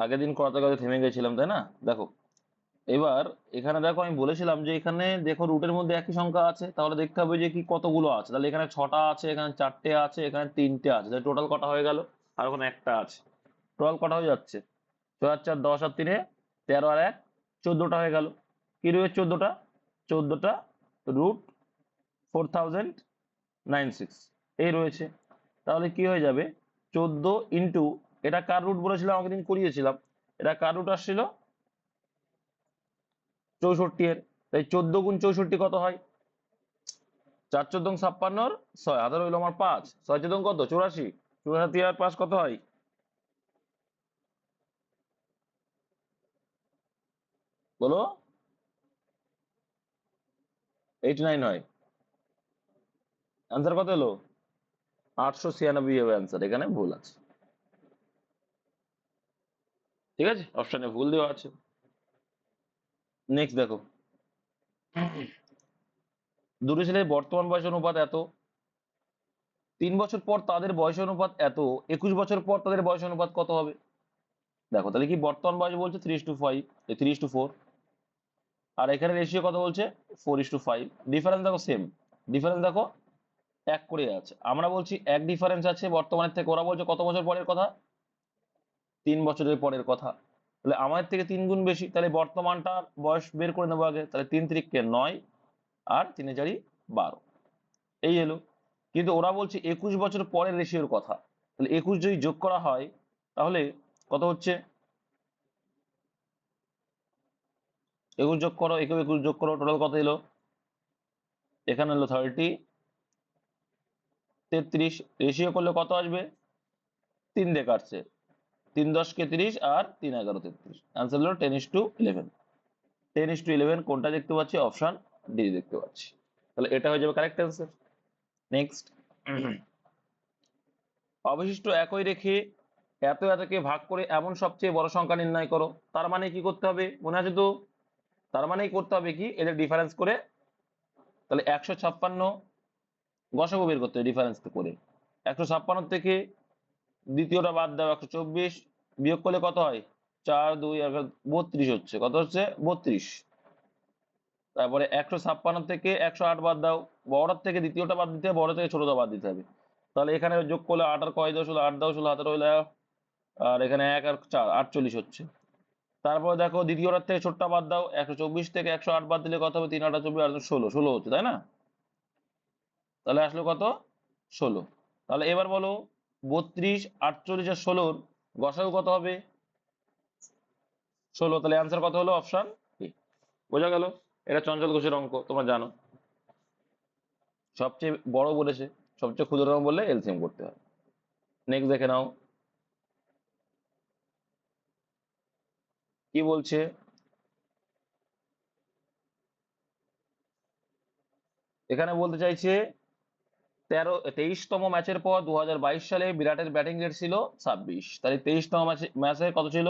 আগের দিন করাতে করাতে থেমে গেছিলাম, তাই না? দেখো, এবার এখানে দেখো আমি বলেছিলাম যে এখানে দেখো রুটের মধ্যে একই সংখ্যা আছে, তাহলে দেখতে হবে যে কি কতগুলো আছে। তাহলে এখানে 6টা আছে, এখানে 4টে আছে, এখানে 3টে আছে, তাহলে টোটাল কটা হয়ে গেল? আর ওখানে একটা আছে, টোটাল কটা হয়ে যাচ্ছে? 6 আর 4 10 আর 3 13 আর 1 14টা হয়ে গেল। কি রয়েছে 14টা? 14টা রুট 4096 এই রয়েছে। তাহলে কি হয়ে যাবে? 14 ইন্টু, এটা কার রুট বলেছিলাম আগের দিন করিয়েছিলাম, এটা কার রুট আসছিল? 64 এর। তাই 14 গুণ 64 কত হয়? 4 14 56, 6 হাতে রইল আমার 5, 6 14 কত? 84, 84 আর 5 কত হয়? বলো। 89 হয়। অ্যান্সার কত এলো? 896 হবে অ্যান্সার, এখানে ভুল আছে। ঠিক আছে, অপশনে ভুল দেওয়া আছে। নেক্সট দেখো, দুটো ছেলের বর্তমান বয়স অনুপাত এত, 3 বছর পর তাদের বয়স অনুপাত এত, 21 বছর পর তাদের বয়স অনুপাত কত হবে? দেখো তাহলে কি, বর্তমান বয়স বলছে 3:5, 3:4, আর এখানে রেশিও কত বলছে? 4:5। ডিফারেন্স দেখো সেম, ডিফারেন্স দেখো এক করে আছে। আমরা বলছি এক ডিফারেন্স আছে বর্তমানের থেকে, ওরা বলছে কত বছর পরের কথা? 3 বছরের পরের কথা। তাহলে আমাদের থেকে 3 গুণ বেশি, তাহলে বর্তমানটা বয়স বের করে নেবো আগে। তাহলে 3 3 9 আর 3 4 12, এই এলো। কিন্তু ওরা বলছে 21 বছর পরের রেশিওর কথা। তাহলে 21 যদি যোগ করা হয় তাহলে কত হচ্ছে? 21 যোগ করো, 21 যোগ করো, টোটাল কত এলো? এখানে এলো 33। রেশিও করলে কত আসবে? 3 দিয়ে কাটছে, 3 10 কে 30 আর 3 11 33, অ্যান্সার হলো 10:11। 10:11 কোনটা দেখতে পাচ্ছি? অপশন ডি দেখতে পাচ্ছি। তাহলে এটা হয়ে যাবে কারেক্ট অ্যান্সার। নেক্সট, অবশিষ্ট একই রেখে এত এতকে ভাগ করে এমন সবচেয়ে বড় সংখ্যা নির্ণয় করো। তার মানে কি করতে হবে মনে আছে তো? তার মানেই করতে হবে কি, এদের ডিফারেন্স করে। তাহলে 156 গসাগু বের করতে হবে ডিফারেন্স করে। 156 থেকে দ্বিতীয়টা বাদ দাও, 124 বিয়োগ করলে কত হয়? 4 2 32 হচ্ছে, কত হচ্ছে? 32। তারপরে 156 থেকে 108 বাদ দাও, বড়টার থেকে দ্বিতীয়টা বাদ দিতে হবে, বড় থেকে ছোটটা বাদ দিতে হবে। তাহলে এখানে যোগ করলে 8 আর কয় 10 হলো, 8 10 হলো, হাতে রইল, আর এখানে 1 আর 4 48 হচ্ছে। তারপরে দেখো দ্বিতীয়টার থেকে ছোটটা বাদ দাও, 124 থেকে 108 বাদ দিলে কত হবে? 3 8 24 আর 16, 16 হচ্ছে, তাই না? তাহলে আসলো কত? 16। তাহলে এবার বলো, 32 48 আর 16-র গসাগু কত হবে? 16। তাহলে অ্যান্সার কত হলো? Option A. বোঝা গেল? এটা চঞ্চল ঘোষের অঙ্ক, তোমরা জানো। সবচেয়ে বড় বলেছে, সবচেয়ে ক্ষুদ্রতম বললে এলসিএম করতে হয়। নেক্সট দেখে নাও কি বলছে। এখানে বলতে চাইছে 23তম ম্যাচের পর 2022 সালে বিরাটের ব্যাটিং রেট ছিল 26। তাহলে 23তম ম্যাচে কত ছিল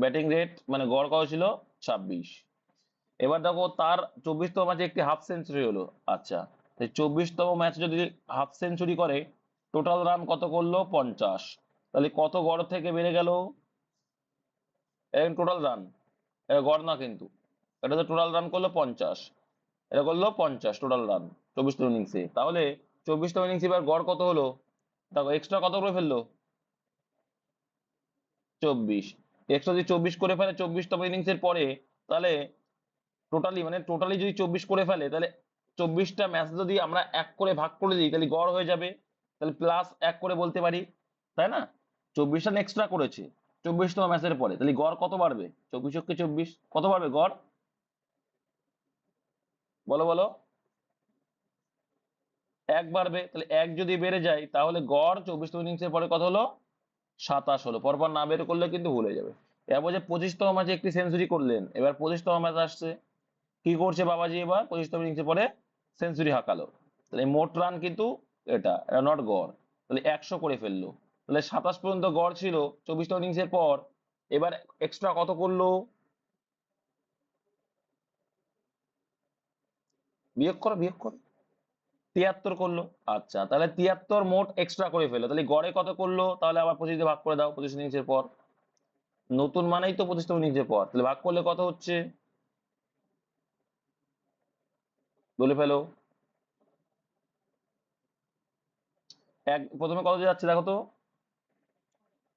ব্যাটিং রেট, মানে গড় কত ছিল? 26। এবার দেখো তার 24তম ম্যাচে একটি হাফ সেঞ্চুরি হলো। আচ্ছা, 24তম ম্যাচে যদি হাফ সেঞ্চুরি করে, টোটাল রান কত করলো? 50। তাহলে কত গড় থেকে বেড়ে গেল? টোটাল রান, এটা গড় না কিন্তু, এটা তো টোটাল রান করলো 50, এটা করলো 50 টোটাল রান 24তম ইনিংসে। তাহলে 24তম ইনিংসে এবার গড় কত হলো? দেখো এক্সট্রা কত করে ফেললো? 24। এক্সট্রা যদি 24 করে ফেলে 24তম ইনিংসের পরে, তাহলে টোটালি যদি 24 করে ফেলে, তাহলে 24টা ম্যাচ যদি আমরা 1 করে ভাগ করে দিই তাহলে গড় হয়ে যাবে। তাহলে প্লাস 1 করে বলতে পারি, তাই না? 24 রান এক্সট্রা করেছে 24তম ম্যাচের পরে, তাহলে গড় কত বাড়বে? 24 কে 24 কত বাড়বে গড়? বলো বলো। 1 বাড়বে। তাহলে 1 যদি বেড়ে যায় তাহলে গড় 24তম ইনিংসের পরে কত হলো? 27 হলো। পরপর না বের করলে কিন্তু ভুলে যাবে। এবার যে 25তম ম্যাচে একটি সেঞ্চুরি করলেন, এবার 25তম ম্যাচ আসছে, কি করছে বাবাজি? এবার 25তম ইনিংসে পরে সেঞ্চুরি হাঁকালো। তাহলে মোট রান কিন্তু এটা এটা নট গড়। তাহলে 100 করে ফেললো। তাহলে 27 পর্যন্ত গড় ছিল 24তম ইনিংসের পর। এবার এক্সট্রা কত করলো? বিয়োগ করো, বিয়োগ করো। 73 করলো। আচ্ছা, তাহলে 73 মোট এক্সট্রা করে ফেললো, তাহলে গড়ে কত করলো? তাহলে আবার 25 দিয়ে ভাগ করে দাও 25 ইনিংসের পর। নতুন মানেই তো পঁচিশতম নিচে পর, তাহলে ভাগ করলে কত হচ্ছে বলে ফেলো। প্রথমে কত দিয়ে যাচ্ছে দেখো তো,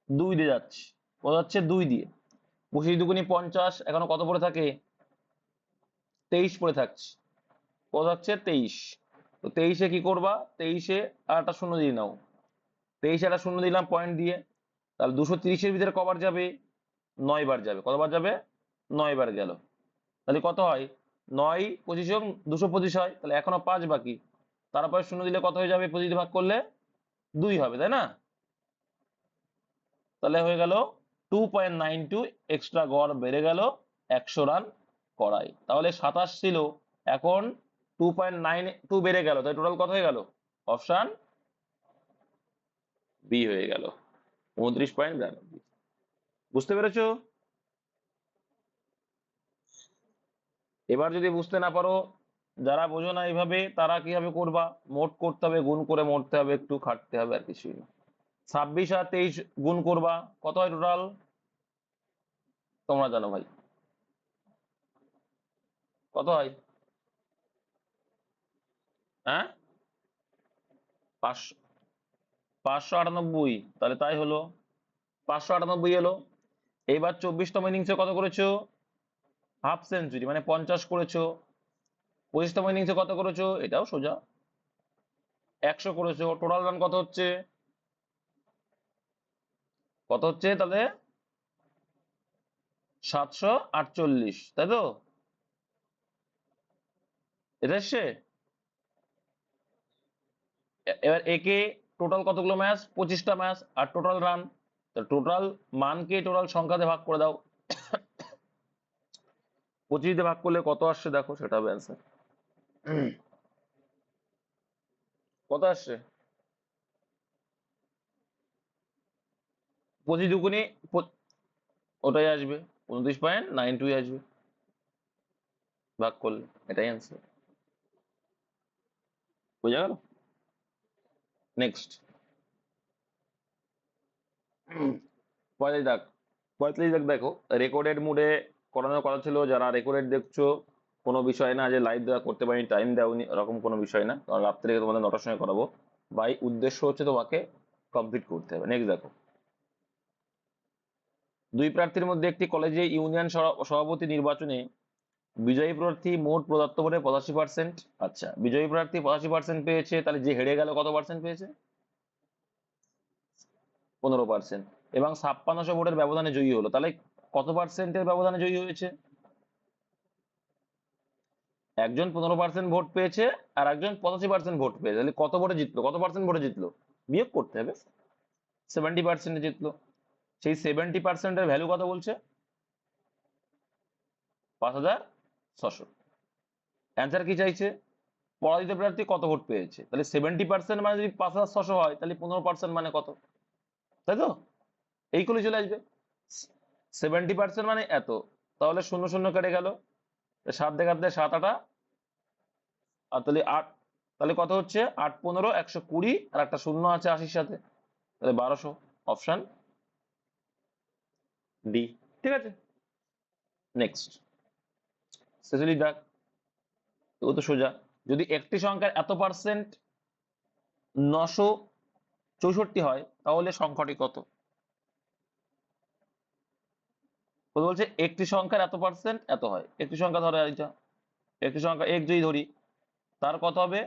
2 দিয়ে যাচ্ছে। কত যাচ্ছে 2 দিয়ে। 25×2 = 50, এখনো কত পড়ে থাকে 23 পড়ে থাকছে। কত যাচ্ছে 23। তো 23-এ কি করবা, 23-এ আর একটা শূন্য দিয়ে নাও। 23-এ একটা শূন্য দিলাম পয়েন্ট দিয়ে, তাহলে 230-এর ভিতরে কবার যাবে, 9 বার যাবে। কতবার যাবে, 9 বার গেল। তাহলে কত হয়, 9 25 যোগ 225 হয়, তাহলে এখনো 5 বাকি। তারপরে শূন্য দিলে কত হয়ে যাবে, 25 দিয়ে ভাগ করলে 2 হবে, তাই না? তাহলে হয়ে গেল 2.92 এক্সট্রা গড় বেড়ে গেল 100 রান করায়। তাহলে 27 ছিল, এখন 2.92 বেড়ে গেল, তাই টোটাল কত হয়ে গেল, অপশন বি হয়ে গেল 29.92। বুঝতে পেরেছো? এবার যদি বুঝতে না পারো, যারা বোঝো না এইভাবে, তারা কিভাবে করবা, মোট করতে হবে, গুণ করে মোটতে হবে, একটু খাটতে হবে, আর কিছুই না। 26 আর 23 গুণ করবা, কত হয় টোটাল, তোমরা জানো ভাই, কত হয়? হ্যাঁ, 598, তাহলে তাই হলো, 598 এলো। এবার 24তম ইনিংসে কত করেছো, হাফ সেঞ্চুরি মানে 50 করেছো। 25তম ইনিংসে কত করেছো, এটাও সোজা 100 করেছো। টোটাল রান কত হচ্ছে, কত হচ্ছে তাহলে 748, তাই তো? এটা এসছে। এবার একে টোটাল কতগুলো ম্যাচ, 25টা ম্যাচ, আর টোটাল রান, টোটাল মানকে টোটাল সংখ্যাতে ভাগ করে দাও। 25 দিয়ে ভাগ করলে কত আসছে দেখো, সেটা হবে অ্যান্সার। কত আসছে, 25 দুগুণে ওটাই আসবে, 29.92 আসবে ভাগ করলে, এটাই অ্যান্সার। বোঝা গেল? নেক্সট 45 দাগ। 45 দাগ দেখো, রেকর্ডেড মুডে করানোর কথা ছিল, যারা রেকর্ডেড দেখছো কোনো বিষয় না যে লাইভ দেওয়া করতে পারিনি, টাইম দেওনি, এরকম কোনো বিষয় না, কারণ রাত্রে তোমাদের 9টার সময় করাবো। বাই উদ্দেশ্য হচ্ছে তোমাকে কমপ্লিট করতে হবে। নেক্সট দেখো, দুই প্রার্থীর মধ্যে একটি কলেজে ইউনিয়ন সভাপতি নির্বাচনে বিজয়ী প্রার্থী মোট প্রদত্ত ভোটে 85%। আচ্ছা, বিজয়ী প্রার্থী 85% পেয়েছে, তাহলে যে হেরে গেল কত পার্সেন্ট পেয়েছে, 15%। এবং 5600 ভোটের ব্যবধানে জয়ী হলো, তাহলে কত পার্সেন্টের ব্যবধানে জয়ী হয়েছে, একজন 15% ভোট পেয়েছে আর একজন 85% ভোট পেয়েছে, তাহলে কত ভোটে জিতলো, কত পার্সেন্ট ভোটে জিতলো, বিয়োগ করতে হবে, 70% জিতলো। সেই 70%-এর ভ্যালু কত বলছে, 5600। অ্যান্সার কি চাইছে, পরাজিত প্রার্থী কত ভোট পেয়েছে, তাহলে 70% মানে যদি 5600 হয়, তাহলে 15% মানে কত, তাই তো? এইগুলো চলে আসবে, 70% মানে এত, তাহলে শূন্য শূন্য কেটে গেল, 7 দেখাতে 7 8, আর তাহলে 8, তাহলে কত হচ্ছে 8 15 120, আর একটা শূন্য আছে 80-র সাথে, তাহলে 1200, অপশন ডি। ঠিক আছে, নেক্সট 46 দাগ। ও তো সোজা, যদি একটি সংখ্যার এত পার্সেন্ট 964 হয়, তাহলে সংখ্যাটি কত? ও বলছে একটি সংখ্যার এত পার্সেন্ট এত হয়, একটি সংখ্যা ধরো এইটা, একটি সংখ্যা এক যদি ধরি, তার কত হবে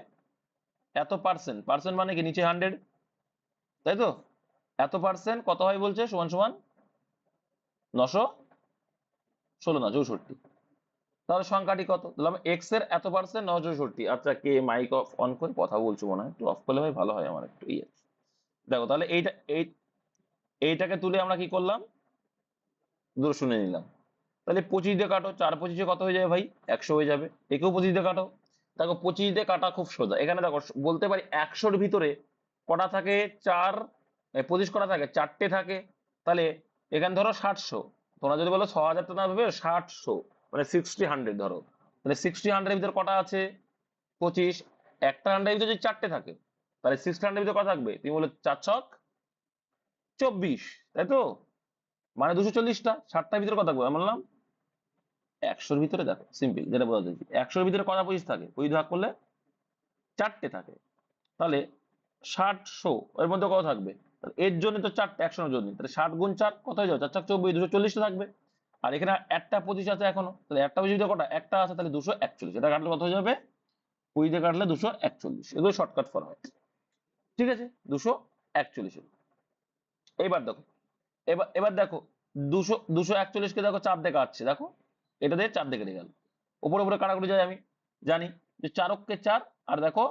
এত পার্সেন্ট, পার্সেন্ট মানে কি নিচে 100, তাই তো? এত পার্সেন্ট কত হয় বলছে, সমান সমান 916 না 64। তাহলে সংখ্যাটি কত, তাহলে এক্স এর এত পার্সেন্ট 964। আচ্ছা, কে মাইক অফ অন করে কথা বলছো মনে হয়, একটু অফ করলে ভাই ভালো হয় আমার একটু, ইয়ে দেখো। তাহলে এইটাকে তুলে আমরা কি করলাম, দূর শুনে নিলাম। তাহলে 25 দিয়ে কাটো, 4 25-এ কত হয়ে যাবে ভাই, 100 হয়ে যাবে। একেও 25 দিয়ে কাটো, দেখো 25 দিয়ে কাটা খুব সোজা। এখানে দেখো বলতে পারি 100-র ভিতরে কটা থাকে, 4, 25 কটা থাকে, 4টে থাকে। তাহলে এখানে ধরো 700, তোমরা যদি বলো 6000 না ভেবে 700, মানে 60 100 ধরো, তাহলে 60 100-এর ভিতরে কটা আছে 25, একটা 100-এর ভিতরে যদি 4টে থাকে, তাহলে 60 100-এর ভিতরে কটা থাকবে, তুমি বলে 4 ছক 24, তাই তো? মানে 240টা, 60টার ভিতরে কত বললাম 100-র ভিতরে। দেখো সিম্পল, যেটা বলা যাচ্ছে 100-র ভিতরে কটা পঁচিশ থাকে, 25 ভাগ করলে 4টে থাকে, তাহলে 60 এর মধ্যে কত থাকবে, এর জন্য তো 4টে 100 জন্য, তাহলে 60 × 4 কত হয়ে যাবে, 4×4 = 240টা থাকবে। আর এখানে একটা 25 আছে এখনো, তাহলে একটা 25 কটা, একটা আছে, তাহলে 241, এটা কাটলে কত হয়ে যাবে, 20 দিয়ে কাটলে 241, এগুলো শর্টকাট ফরম্যাট। ঠিক আছে, 241। এইবার দেখো, এবার দেখো 241কে দেখো 4 দিয়ে কাটছে, দেখো এটা দিয়ে 4 দিয়ে কেটে গেল, উপরে উপরে কাটাকুটি যায়, আমি জানি যে 4 × 4, আর দেখো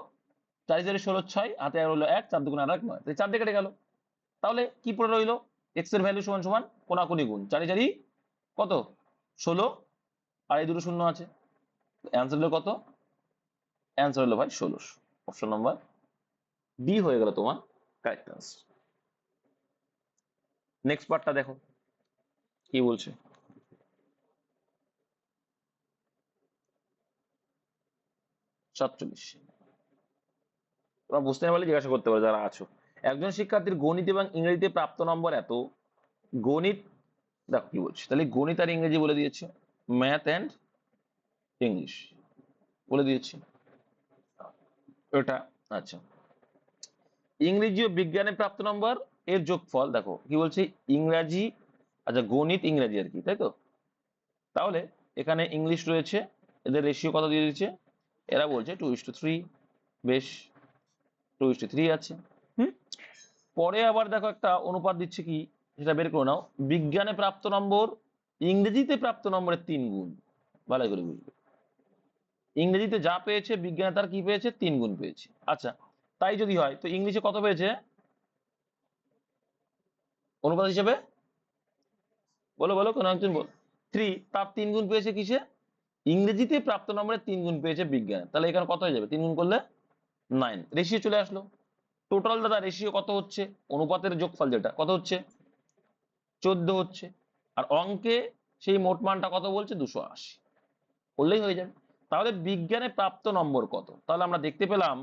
4 × 16 6, হাতে আর হলো 1, 4 × 2 = 8 9, তাহলে 4 দিয়ে কেটে গেল। তাহলে কি পড়ে রইলো, এক্স এর ভ্যালু সমান সমান কোনাকুনি গুণ, 4 × 4 কত 16, আর এই দুটো শূন্য আছে, অ্যান্সার হলো কত, অ্যান্সার হলো ভাই 16। অপশন নাম্বার ডি হয়ে গেল তোমার কারেক্ট অ্যান্সার। নেক্সট পার্টটা দেখো কি বলছে। সাতচল্লিশ, তোমরা বুঝতে না পারলে জিজ্ঞাসা করতে পারো যারা আছো। একজন শিক্ষার্থীর গণিত এবং ইংরেজিতে প্রাপ্ত নম্বর এত, গণিত, দেখো কি বলছে, তাহলে গণিত আর ইংরেজি বলে দিয়েছে, ম্যাথ অ্যান্ড ইংলিশ বলে দিয়েছি এটা। আচ্ছা, ইংরেজি ও বিজ্ঞানে প্রাপ্ত নম্বর এর যোগফল, দেখো কি বলছে, ইংরাজি, আচ্ছা গণিত ইংরাজি আর কি, তাই তো, তাহলে এখানে ইংলিশ রয়েছে, এদের রেশিও কত দিয়ে দিচ্ছে, এরা বলছে 2:3, বেশ 2:3 আছে। পরে আবার দেখো একটা অনুপাত দিচ্ছে, কি সেটা বের করে নাও, বিজ্ঞানে প্রাপ্ত নম্বর ইংরেজিতে প্রাপ্ত নম্বরের 3 গুণ, ভালো করে বুঝবে, ইংরেজিতে যা পেয়েছে বিজ্ঞানে তার কি পেয়েছে, 3 গুণ পেয়েছে। আচ্ছা, তাই যদি হয় তো ইংলিশে কত পেয়েছে অনুপাত হিসেবে, বলো বলো, কোন একজন বল, 3, তার 3 গুণ পেয়েছে কিসে, ইংরেজিতে প্রাপ্ত নম্বরের 3 গুণ পেয়েছে বিজ্ঞানে, তাহলে এখানে কত হয়ে যাবে, 3 গুণ করলে 9, রেশিও চলে আসলো। টোটাল দাদা রেশিও কত হচ্ছে, অনুপাতের যোগফল যেটা কত হচ্ছে 14 হচ্ছে, আর অঙ্কে সেই মোট মানটা কত বলছে 280, করলেই হয়ে যাবে। তাহলে বিজ্ঞানে প্রাপ্ত নম্বর কত, তাহলে আমরা দেখতে পেলাম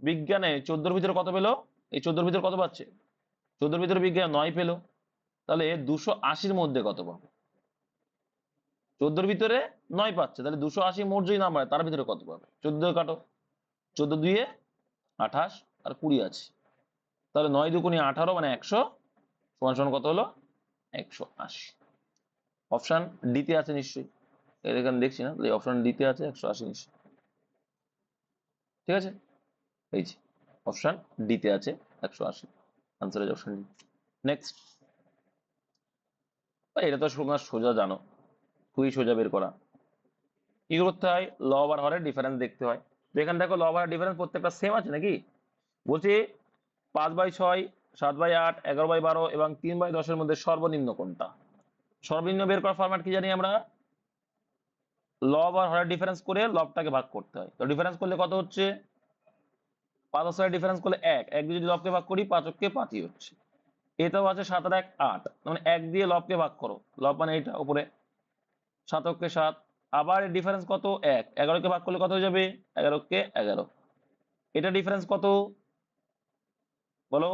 বিজ্ঞানে 14-র ভিতরে কত পেলো, এই 14-র ভিতরে কত পাচ্ছে, 14-র ভিতরে বিজ্ঞান 9 পেলো, তাহলে 280-র মধ্যে কত পাবো, 14-র ভিতরে 9 পাচ্ছে, তাহলে 280 মোট যদি নাম্বার তার ভিতরে কত পাবে, 14 কাটো, 14 2 28, আর 20 আছে, তাহলে 9 2 18 মানে 100, সমান সমান কত হলো 180। অপশন ডিতে আছে নিশ্চয়ই, এখানে দেখছি না, অপশন ডিতে আছে 180 নিশ্চয়ই। ঠিক আছে, এই যে অপশন ডিতে আছে 180, answer is option D. Next, এটা তো সোজা জানো, খুবই সোজা বের করা। কি করতে হয়, লব আর হরের ডিফারেন্স দেখতে হয়। তো এখানে দেখো লব আর ডিফারেন্স প্রত্যেকটা সেম আছে নাকি, বলছি 5/6, 7/8, 11/12 এবং 3/10-এর মধ্যে সর্বনিম্ন কোনটা। সর্বনিম্ন বের করার ফরম্যাট কি জানি আমরা, লব আর হরের ডিফারেন্স করে লবটাকে ভাগ করতে হয়। তো ডিফারেন্স করলে কত হচ্ছে, 5 আর 6 ডিফারেন্স করলে 1, 1 দিয়ে যদি লবকে ভাগ করি 5 × 5 হচ্ছে। এটাও আছে 7 আর 1 8, মানে 1 দিয়ে লবকে ভাগ করো, লব মানে এটা উপরে, 7 × 7, আবার এর ডিফারেন্স কত 1, 11কে ভাগ করলে কত হয়ে যাবে, 11 × 11, এটা ডিফারেন্স কত বলো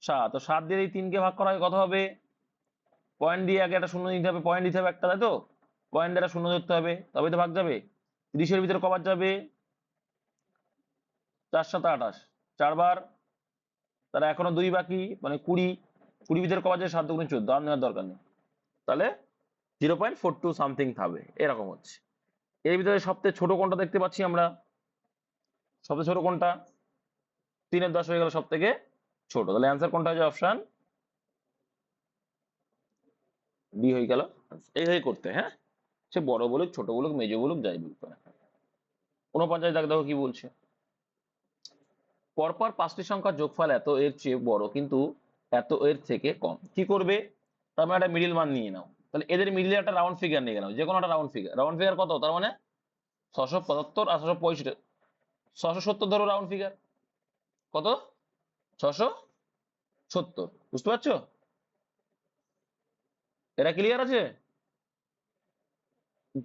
7, তো 7 দিয়ে এই 3কে ভাগ করা হয় কত হবে, পয়েন্ট দিয়ে আগে একটা শূন্য দিতে হবে, পয়েন্ট দিতে হবে একটা, তাই তো, পয়েন্ট দ্বারা শূন্য ধরতে হবে, তবে তো ভাগ যাবে। 30-এর ভিতরে কবার যাবে, 4 7 28, 4 বার, তারা এখনো 2 বাকি, মানে 20, 20 ভিতরে কবার যায় 7 2 14, আর নেওয়ার দরকার নেই, তাহলে 0.42 সামথিং থাকবে, এরকম হচ্ছে। এর ভিতরে সবচেয়ে ছোট কোনটা দেখতে পাচ্ছি আমরা, সবচেয়ে ছোট কোনটা, 3/10 হয়ে গেল সব থেকে ছোট, তাহলে অ্যান্সার কোনটা হয়ে যায়, অপশন বি হয়ে গেল। এইভাবে করতে, হ্যাঁ, সে বড় বলুক ছোট বলুক মেজো বলুক যাই বলুক, 49 দাগ দেখো কি বলছে, পরপর 5টি সংখ্যার যোগফল এত এর চেয়ে বড় কিন্তু এত এর থেকে কম, কি করবে, তার মানে একটা মিডিল মান নিয়ে নাও, তাহলে এদের মিডিলে একটা রাউন্ড ফিগার নিয়ে গেলাম, যে কোনো একটা রাউন্ড ফিগার কত, তার মানে 675 আর 665, 670 ধরো রাউন্ড ফিগার, কত 670, বুঝতে পারছো, এটা ক্লিয়ার আছে,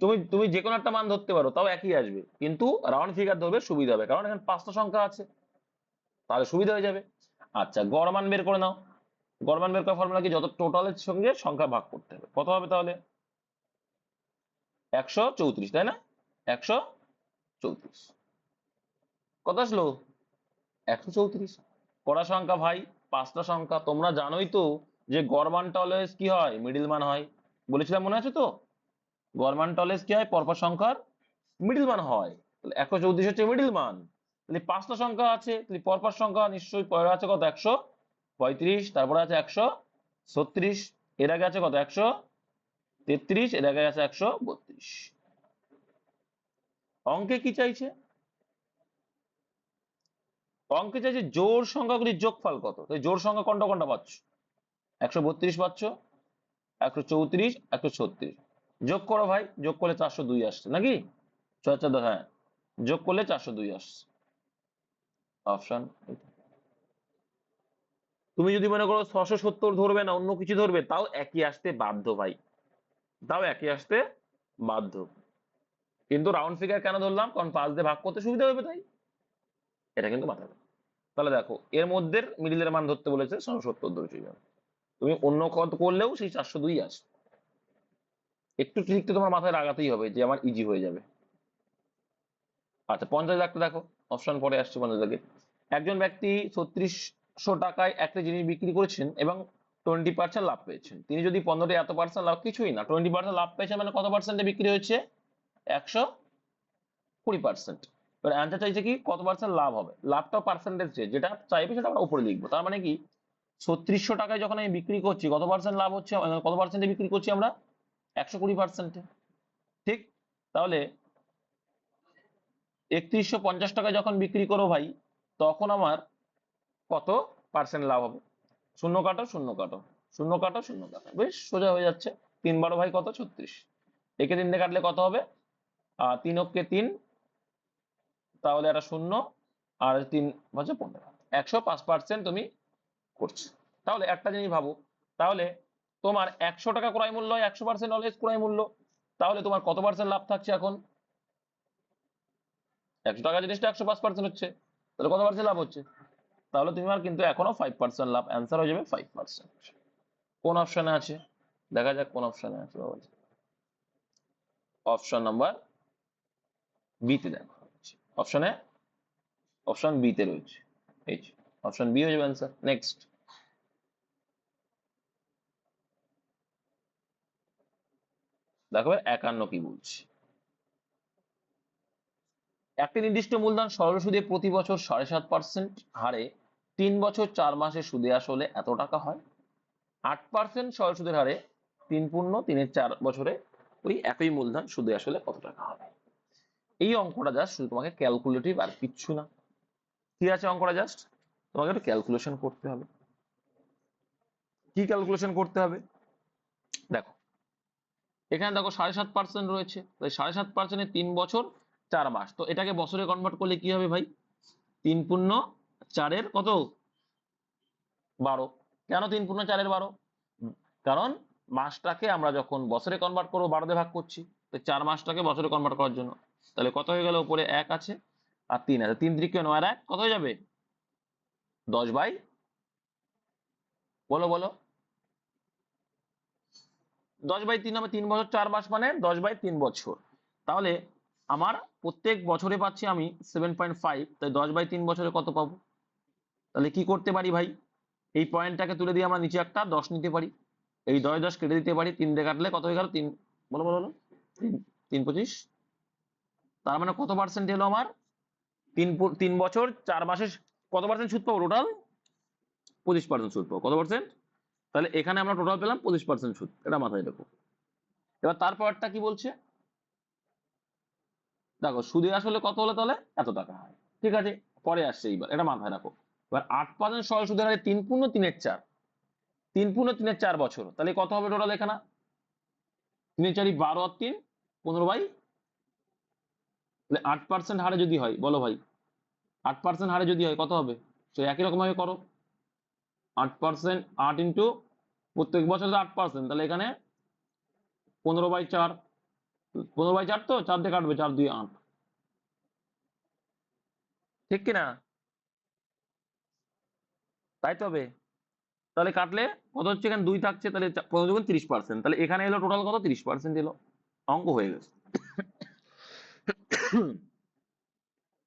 তুমি তুমি যে কোনো একটা মান ধরতে পারো, তাও একই আসবে, কিন্তু রাউন্ড ফিগার ধরবে সুবিধা হবে, কারণ এখানে 5টা সংখ্যা আছে, তাহলে সুবিধা হয়ে যাবে। আচ্ছা, গড় মান বের করে নাও, গড় মান বের করার ফর্মুলা কি, যত টোটালের সঙ্গে সংখ্যা ভাগ করতে হবে। কত হবে তাহলে 134, তাই না? 134 কত আসলো 134। কড়া সংখ্যা ভাই, 5টা সংখ্যা। তোমরা জানোই তো যে গড় মানটা অলওয়েজ কি হয়, মিডিল মান হয়। বলেছিলাম মনে আছে তো, গড় মানটা অলওয়েজ কি হয়, পরপর সংখ্যার মিডিল মান হয়। তাহলে 134 হচ্ছে মিডিল মান। তাহলে 5টা সংখ্যা আছে, তাহলে পরপর সংখ্যা নিশ্চয়ই পরে আছে কত 135, তারপরে আছে 136, এর আগে আছে কত 133, এর আগে আছে 132। অঙ্কে কি চাইছে, অঙ্কে চাইছে জোড় সংখ্যাগুলির যোগফল কত। তাই জোড় সংখ্যা কোনটা কোনটা পাচ্ছ, 132 পাচ্ছ, 134, 136। যোগ করো ভাই, যোগ করলে 402 আসছে নাকি, 4 হ্যাঁ, যোগ করলে 402 আসছে। অপশন, তুমি যদি মনে করো 670 ধরবে না অন্য কিছু ধরবে, তাও একই আসতে বাধ্য ভাই, তাও একই আসতে বাধ্য। কিন্তু রাউন্ড ফিগার কেন ধরলাম, কারণ 5 দিয়ে ভাগ করতে সুবিধা হবে তাই, এটা কিন্তু মাথায় রাখো। তাহলে দেখো এর মধ্যে মিডিলের মান ধরতে বলেছে 670 ধরেছি, তুমি অন্য কত করলেও সেই 402 আসবে। একটু ট্রিক তো তোমার মাথায় লাগাতেই হবে যে আমার ইজি হয়ে যাবে। আচ্ছা 50 লাখ দেখো, অপশন পরে আসছে 50 লাখে। একজন ব্যক্তি 3600 টাকায় একটা জিনিস বিক্রি করেছেন এবং 20% লাভ পেয়েছেন। তিনি যদি 15 এত পার্সেন্ট লাভ, কিছুই না, 20% লাভ পেয়েছেন মানে কত পার্সেন্টে বিক্রি হয়েছে, 120%। এবার অ্যান্সার চাইছে কি কত পার্সেন্ট লাভ হবে, লাভটা পার্সেন্টেজ যেটা চাইবে সেটা আমরা উপরে লিখবো। তার মানে কি 3600 টাকায় যখন আমি বিক্রি করছি কত পার্সেন্ট লাভ হচ্ছে, কত পার্সেন্টে বিক্রি করছি আমরা, 120%। ঠিক, তাহলে 3150 টাকায় যখন বিক্রি করো ভাই, তখন আমার কত পার্সেন্ট লাভ হবে, শূন্য কাটো শূন্য কাটো, শূন্য কাটো শূন্য কাটো, বেশ সোজা হয়ে যাচ্ছে। 3 × 12 ভাই কত 36, একে 3 দিয়ে কাটলে কত হবে, 3 অক্ষে 3, তাহলে একটা শূন্য, আর 3 হচ্ছে 15, 105% তুমি করছো। তাহলে একটা জিনিস ভাবো, তাহলে তোমার 100 টাকা ক্রয় মূল্য, 100% অলওয়েজ ক্রয় মূল্য, তাহলে তোমার কত পার্সেন্ট লাভ থাকছে এখন, 100 টাকা জিনিসটা 105% হচ্ছে, তাহলে কত পার্সেন্ট লাভ হচ্ছে, তাহলে তোমার কিন্তু এখনো 5% লাভ, অ্যান্সার হয়ে যাবে 5%। কোন অপশনে আছে, দেখা যাক কোন অপশনে আছে বাবা। অপশন নাম্বার বি তে দেখো, অপশনে অপশন বি তে রয়েছে, এই অপশন বি হয়ে যাবে অ্যান্সার। নেক্সট দেখো 51 কি বলছি, একটি নির্দিষ্ট মূলধন সরল সুদে প্রতি বছর 7.5% হারে 3 বছর 4 মাসে সুদে আসলে এত টাকা হয়। 8% সরল সুদের হারে 3 × 3 = 4 বছরে ওই একই মূলধন সুদে আসলে কত টাকা হবে। এই অঙ্কটা জাস্ট শুধু তোমাকে ক্যালকুলেটিভ, আর কিচ্ছু না। কি আছে অঙ্কটা, জাস্ট তোমাকে একটু ক্যালকুলেশন করতে হবে। কি ক্যালকুলেশন করতে হবে, দেখো এখানে দেখো 7.5% রয়েছে, তাই 7.5%-এ 3 বছর 4 মাস, তো এটাকে বছরে কনভার্ট করলে কি হবে ভাই, 3 × 4 = কত 12। কেন 3 × 4 = 12, কারণ মাসটাকে আমরা যখন বছরে কনভার্ট করবো 12 দিয়ে ভাগ করছি, তো 4 মাসটাকে বছরে কনভার্ট করার জন্য। তাহলে কত হয়ে গেল, উপরে 1 আছে আর 3 আছে, 3 × 3 = 9 আর 1 কত হয়ে যাবে 10 বলো বলো 10/3 হবে, 3 বছর 4 মাস মানে 10/3 বছর। তাহলে আমার প্রত্যেক বছরে পাচ্ছি আমি 7.5, তাই 10/3 বছরে কত পাবো। তাহলে কি করতে পারি ভাই, এই পয়েন্টটাকে তুলে দিয়ে আমরা নিচে একটা 10 নিতে পারি, এই 10 10 কেটে দিতে পারি, 3 দিয়ে কাটলে কত হয়ে গেল 3, বলো বলো বলো 3 3 25, তার মানে কত পার্সেন্ট এলো আমার, 3 বছর 4 মাসে কত পার্সেন্ট সুদ পাবো, টোটাল 25% সুদ পাবো, কত পার্সেন্ট, তাহলে এখানে আমরা টোটাল পেলাম 25% সুদ, এটা মাথায় রাখো। এবার তারপরটা কি বলছে, দেখো সুদে আসলে কত হলে তাহলে এত টাকা হয়, ঠিক আছে, পরে আসছে, এইবার এটা মাথায় রাখো। এবার 8% সরল সুদের হারে 3 × 3 = 4, 3 × 3 = 4 বছর, তাহলে কত হবে টোটাল এখানে, 3 × 4 = 12 আর 3 15, 8% হারে যদি হয়, বলো ভাই 8% হারে যদি হয় কত হবে, তো একই রকম ভাবে করো, 8%, 8 ইন্টু প্রত্যেক বছর 8%, তাহলে এখানে 15/4, 15/4, তো 4 দিয়ে কাটবে, 4 2 8, ঠিক কিনা, তাই তো হবে। তাহলে কাটলে কত হচ্ছে, এখানে 2 থাকছে, তাহলে 15 30%, তাহলে এখানে এলো টোটাল কত, 30% এলো। অঙ্ক হয়ে গেছে।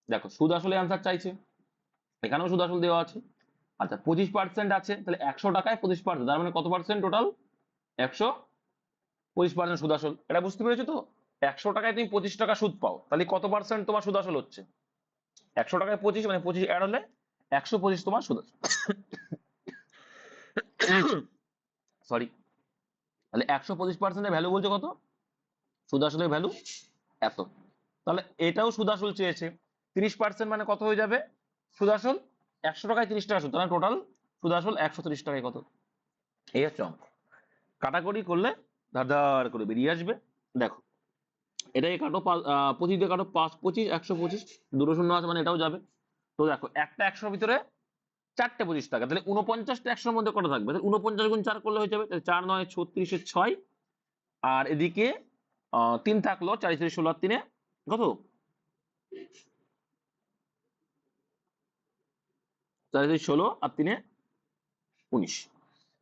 দেখো সুদ আসলে অ্যান্সার চাইছে, এখানেও সুদ আসল দেওয়া আছে। আচ্ছা 25% আছে, তাহলে 100 টাকায় 25%, তার মানে কত পার্সেন্ট টোটাল, 125% সুদ আসল। এটা বুঝতে পেরেছো তো? 100 টাকায় তুমি 25 টাকা সুদ পাও, তাহলে কত পার্সেন্ট তোমার সুদ আসল হচ্ছে? 100 টাকায় 25 মানে 25 অ্যাড হলে 125 তোমার সুদ আসল। সরি, তাহলে 125%-এর ভ্যালু বলছে কত, সুদ আসলের ভ্যালু এত। তাহলে এটাও সুদ আসল চেয়েছে, 30% মানে কত হয়ে যাবে সুদ আসল, 100 টাকায় 30 টাকা সুদ, তাহলে টোটাল সুদ আসল 130 টাকায় কত। এই হচ্ছে অঙ্ক। কাটাকুটি করলে ধার ধার করে বেরিয়ে আসবে। দেখো এটাই কাটো, 25 দিয়ে কাটো, 5 25 125, দুটো শূন্য আছে মানে এটাও যাবে। তো দেখো একটা 100-র ভিতরে 4টে 25 টাকা, তাহলে 49টা 100-র মধ্যে কত থাকবে, 49 গুণ 4 করলে হয়ে যাবে, 4 9 36 6, আর এদিকে 3 থাকলো, 4 4 16 আর 3 কত, 4 16 আর 3 19,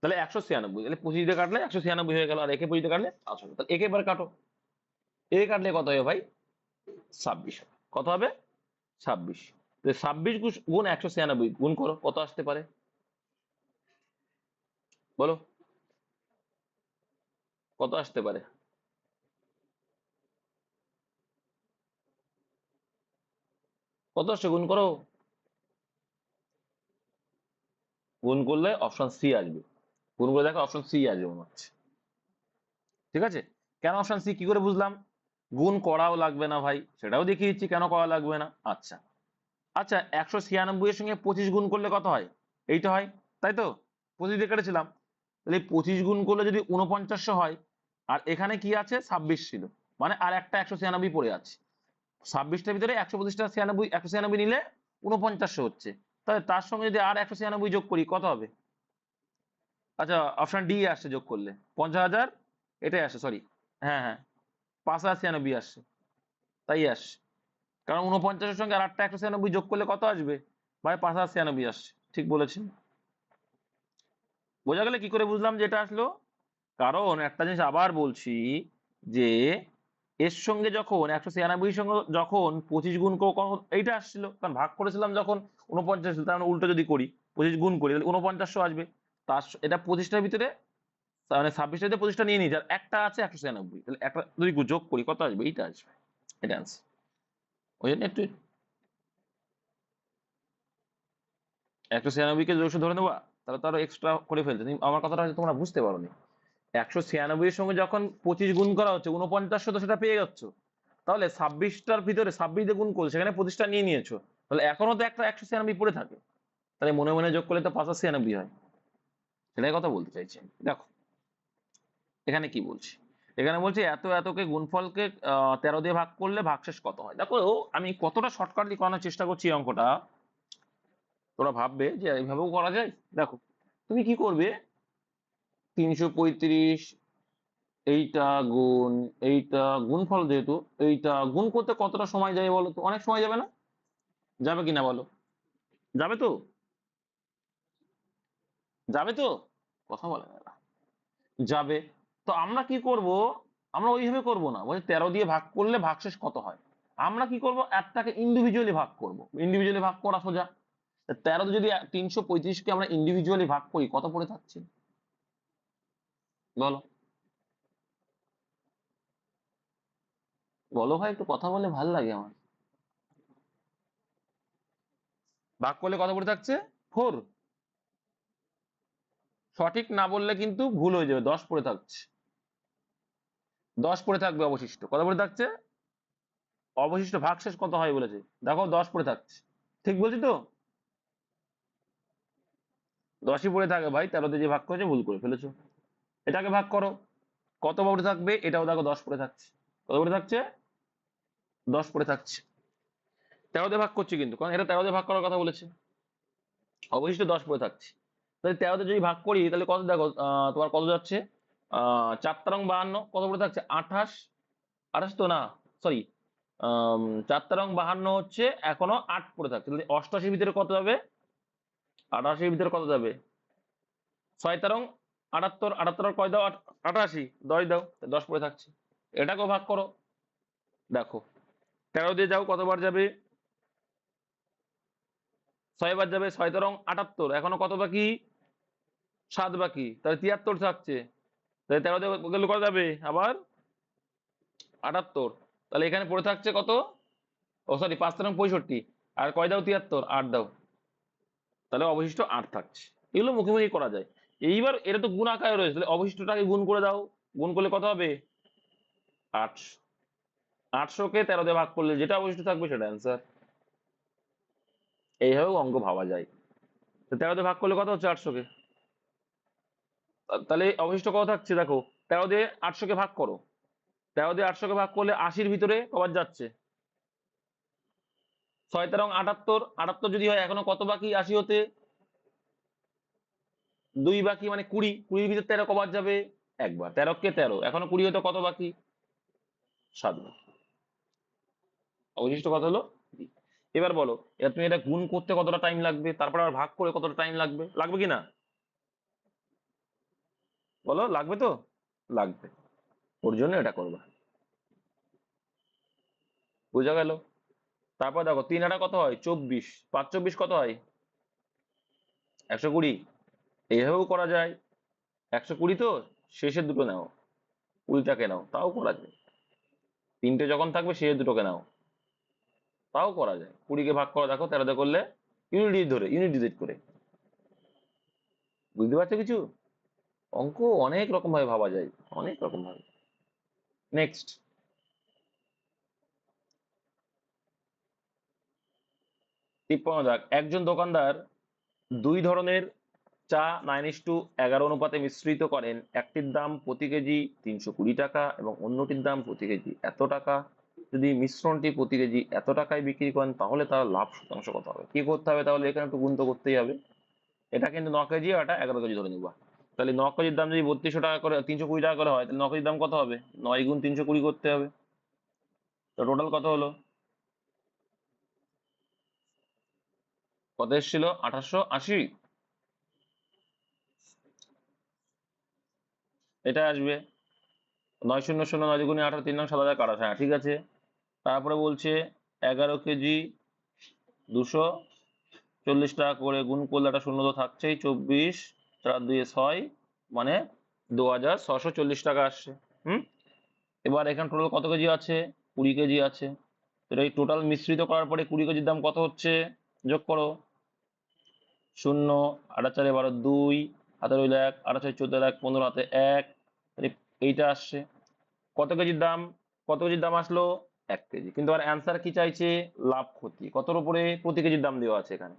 তাহলে 196, তাহলে 25 দিয়ে কাটলে 196 হয়ে গেল, আর একে 25 দিয়ে কাটলে 500, তাহলে একে এবার কাটো, এ কাটলে কত হবে ভাই, 26। কত হবে, 26। 26 গুণ 196 গুণ করো, কত আসতে পারে বলো, কত আসতে পারে, কত আসছে গুণ করো, গুণ করলে অপশন সি আসবে, গুণ করে দেখো অপশন সি আসবে মনে হচ্ছে। ঠিক আছে, কেন অপশন সি কি করে বুঝলাম, গুণ করাও লাগবে না ভাই, সেটাও দেখিয়ে দিচ্ছি কেন করা লাগবে না। আচ্ছা আচ্ছা 196 এর সঙ্গে 25 গুণ করলে কত হয়, এইটা হয়, তাই তো, 25 দিয়ে কেটেছিলাম, তাহলে 25 গুণ করলে যদি 4900 হয়, আর এখানে কি আছে 26 ছিল, মানে আর একটা 196 পড়ে আছে, 26টার ভিতরে 125টা 96 196 নিলে 4900 হচ্ছে, তাহলে তার সঙ্গে যদি আর 196 যোগ করি কত হবে, আচ্ছা অপশন ডি আসছে যোগ করলে 50,000, এটাই আসছে, সরি, হ্যাঁ হ্যাঁ 5096 আসছে, তাই আসছে, কারণ 49-এর সঙ্গে আর একটা 196 যোগ করলে কত আসবে ভাই, 5096 আসছে, ঠিক বলেছেন। বোঝা গেলে কি করে বুঝলাম যে এটা আসলো, কারণ একটা জিনিস আবার বলছি, যে এর সঙ্গে যখন 196 সঙ্গে যখন 25 গুণ এইটা আসছিল, কারণ ভাগ করেছিলাম যখন 49 ছিল, তার মানে উল্টো যদি করি 25 গুণ করি তাহলে 4900 আসবে, তার এটা 25টার ভিতরে, মানে 26টার ভিতরে 25টা নিয়ে নিয়েছি, আর একটা আছে 196, তাহলে একটা যদি যোগ করি কত আসবে, এইটা আসবে, এটা আনসার। ওই জন্য একটু 196 কে যোগসূত্র ধরে নেবা, তাহলে তো আরো এক্সট্রা করে ফেলছে, আমার কথাটা হয়তো তোমরা বুঝতে পারোনি। 196 এর সঙ্গে যখন 25 গুণ করা হচ্ছে 4900, তো সেটা পেয়ে যাচ্ছ, তাহলে 26টার ভিতরে 26 দিয়ে গুণ করছে, সেখানে 25টা নিয়ে নিয়েছো, তাহলে এখনো তো একটা 196 পড়ে থাকে, তাহলে মনে মনে যোগ করলে তো 596 হয়, সেটাই কথা বলতে চাইছি। দেখো এখানে কি বলছি, এখানে বলছি এত এতকে গুণফলকে 13 দিয়ে ভাগ করলে ভাগশেষ কত হয়। দেখো আমি কতটা শর্টকাটলি করানোর চেষ্টা করছি এই অঙ্কটা, তোরা ভাববে যে এইভাবেও করা যায়। দেখো তুমি কি করবে, 335 এইটা গুণ এইটা, গুণফল যেহেতু, এইটা গুণ করতে কতটা সময় যাবে বলো তো, অনেক সময় যাবে না, যাবে কিনা বলো, যাবে তো, যাবে তো, কথা বলে না এরা। যাবে, তো আমরা কি করব, আমরা ওইভাবে করব না, বলছি 13 দিয়ে ভাগ করলে ভাগশেষ কত হয়, আমরা কি করব, একটাকে ইন্ডিভিজুয়ালি ভাগ করব, ইন্ডিভিজুয়ালি ভাগ করা সোজা, 13 যদি 335-কে আমরা ইন্ডিভিজুয়ালি ভাগ করি কত পড়ে থাকছে বলো, বলো ভাই, একটু কথা বলে ভাল লাগে আমার, ভাগ করলে কত পড়ে থাকছে 4, সঠিক না বললে কিন্তু ভুল হয়ে যাবে, 10 পড়ে থাকছে, 10 পড়ে থাকবে অবশিষ্ট, কত পড়ে থাকছে, অবশিষ্ট ভাগশেষ কত হয় বলেছে, দেখো 10 পড়ে থাকছে, ঠিক বলছি তো, 10ই পড়ে থাকে ভাই, 13 দিয়ে যে ভাগ করেছে ভুল করে ফেলেছো, এটাকে ভাগ করো, কত পড়ে থাকবে, এটাও দেখো 10 পড়ে থাকছে, কত পড়ে থাকছে, 10 পড়ে থাকছে, 13 দিয়ে ভাগ করছি কিন্তু, কারণ এটা 13 দিয়ে ভাগ করার কথা বলেছে, অবশিষ্ট 10 পড়ে থাকছে, তাহলে 13 দিয়ে যদি ভাগ করি তাহলে কত দেখো, তোমার কত যাচ্ছে, 4 52, কত পড়ে থাকছে 28, 28 তো না, সরি, 4 52 হচ্ছে, এখনো 8 পড়ে থাকছে, তাহলে 88 ভিতরে কত যাবে, 88 ভিতরে কত যাবে, ছয় তেরো 78, 78 কয় দাও? 88, 10 দাও, 10 পড়ে থাকছে। এটাকেও ভাগ করো। দেখো 13 দিয়ে যাও, কতবার যাবে? 6 বার যাবে। 6 তেরো 78, এখনো কত বাকি? 7 বাকি, তাহলে 73 থাকছে। তাহলে 13 দিয়ে গেলে কত যাবে আবার? 78। তাহলে এখানে পড়ে থাকছে কত? ও সরি, 5 তেরো 65, আর কয় দাও? 73, 8 দাও, তাহলে অবশিষ্ট 8 থাকছে। এগুলো মুখে করা যায়। এইবার এটা তো গুণ আকারে রয়েছে, তাহলে অবশিষ্টটাকে গুণ করে দাও। গুণ করলে কত হবে? 800। 800 কে 13 দিয়ে ভাগ করলে যেটা অবশিষ্ট থাকবে সেটা অ্যান্সার। এইভাবেও অঙ্ক ভাবা যায়। তো 13 দিয়ে ভাগ করলে কত হচ্ছে? 800 কে। তাহলে অবশিষ্ট কত থাকছে দেখো। 13 দিয়ে 800 কে ভাগ করো। 13 দিয়ে 800 কে ভাগ করলে 80-র ভিতরে কবার যাচ্ছে? 6 তেরো 78, 78 যদি হয় এখনো কত বাকি 80 হতে? 2 বাকি, মানে 20। 20-র ভিতর 13 কবার যাবে? একবার। 13 কে 13, এখনো 20 হতে কত বাকি? 7 বাকি। অবশিষ্ট কত হলো? 2। এবার বলো, এবার তুমি এটা গুণ করতে কতটা টাইম লাগবে, তারপর আর ভাগ করে কতটা টাইম লাগবে? লাগবে কি না? বলো, লাগবে তো? লাগবে। ওর জন্য এটা করবা। বোঝা গেল? তারপর দেখো 3 আটা কত হয়? 24। 5 24 কত হয়? 120। এইভাবেও করা যায়। 120 তো, শেষের দুটো নাও, 20টাকে নাও, তাও করা যায়। 3টে যখন থাকবে শেষের দুটোকে নাও, তাও করা যায়। 20কে ভাগ করা, দেখো 13 দিয়ে করলে ইউনিট ধরে, ইউনিট ডিজিট করে। বুঝতে পারছো কিছু? অঙ্ক অনেক রকম ভাবে ভাবা যায়, অনেক রকম ভাবে। নেক্সট, 53 দাগ। একজন দোকানদার 2 ধরনের চা 9:11 অনুপাতে মিশ্রিত করেন। একটির দাম প্রতি কেজি 320 টাকা এবং অন্যটির দাম প্রতি কেজি এত টাকা। যদি মিশ্রণটি প্রতি কেজি এত টাকায় বিক্রি করেন তাহলে তার লাভ শতাংশ কত হবে? কি করতে হবে তাহলে? এখানে একটু গুণ তো করতেই হবে। এটা কিন্তু 9 কেজি, এটা 11 কেজি ধরে নিবা। তাহলে 9 কেজির দাম যদি 3200 টাকা করে, 320 টাকা করে হয়, তাহলে 9 কেজির দাম কত হবে? 9 গুণ 320 করতে হবে। তো টোটাল কত হলো? কত এসেছিল? 2880। এটা আসবে 9 শূন্য 0 9 গুণে 18, 3 নং 7,028। হ্যাঁ ঠিক আছে। তারপরে বলছে 11 কেজি 240 টাকা করে গুণ করলে একটা শূন্য তো থাকছেই। 24 4 2 6, মানে 2640 টাকা আসছে। এবার এখানে টোটাল কত কেজি আছে? 20 কেজি আছে। তো এই টোটাল মিশ্রিত করার পরে 20 কেজির দাম কত হচ্ছে? যোগ করো। 0, 8 4 12 2, হাতে রইল 1, 8 6 14 1, 15 হাতে 1, এইটা আসছে। কত কেজির দাম? কত কেজির দাম আসলো? 1 কেজি। কিন্তু আর অ্যান্সার কি চাইছে? লাভ ক্ষতি কতর উপরে? প্রতি কেজির দাম দেওয়া আছে এখানে,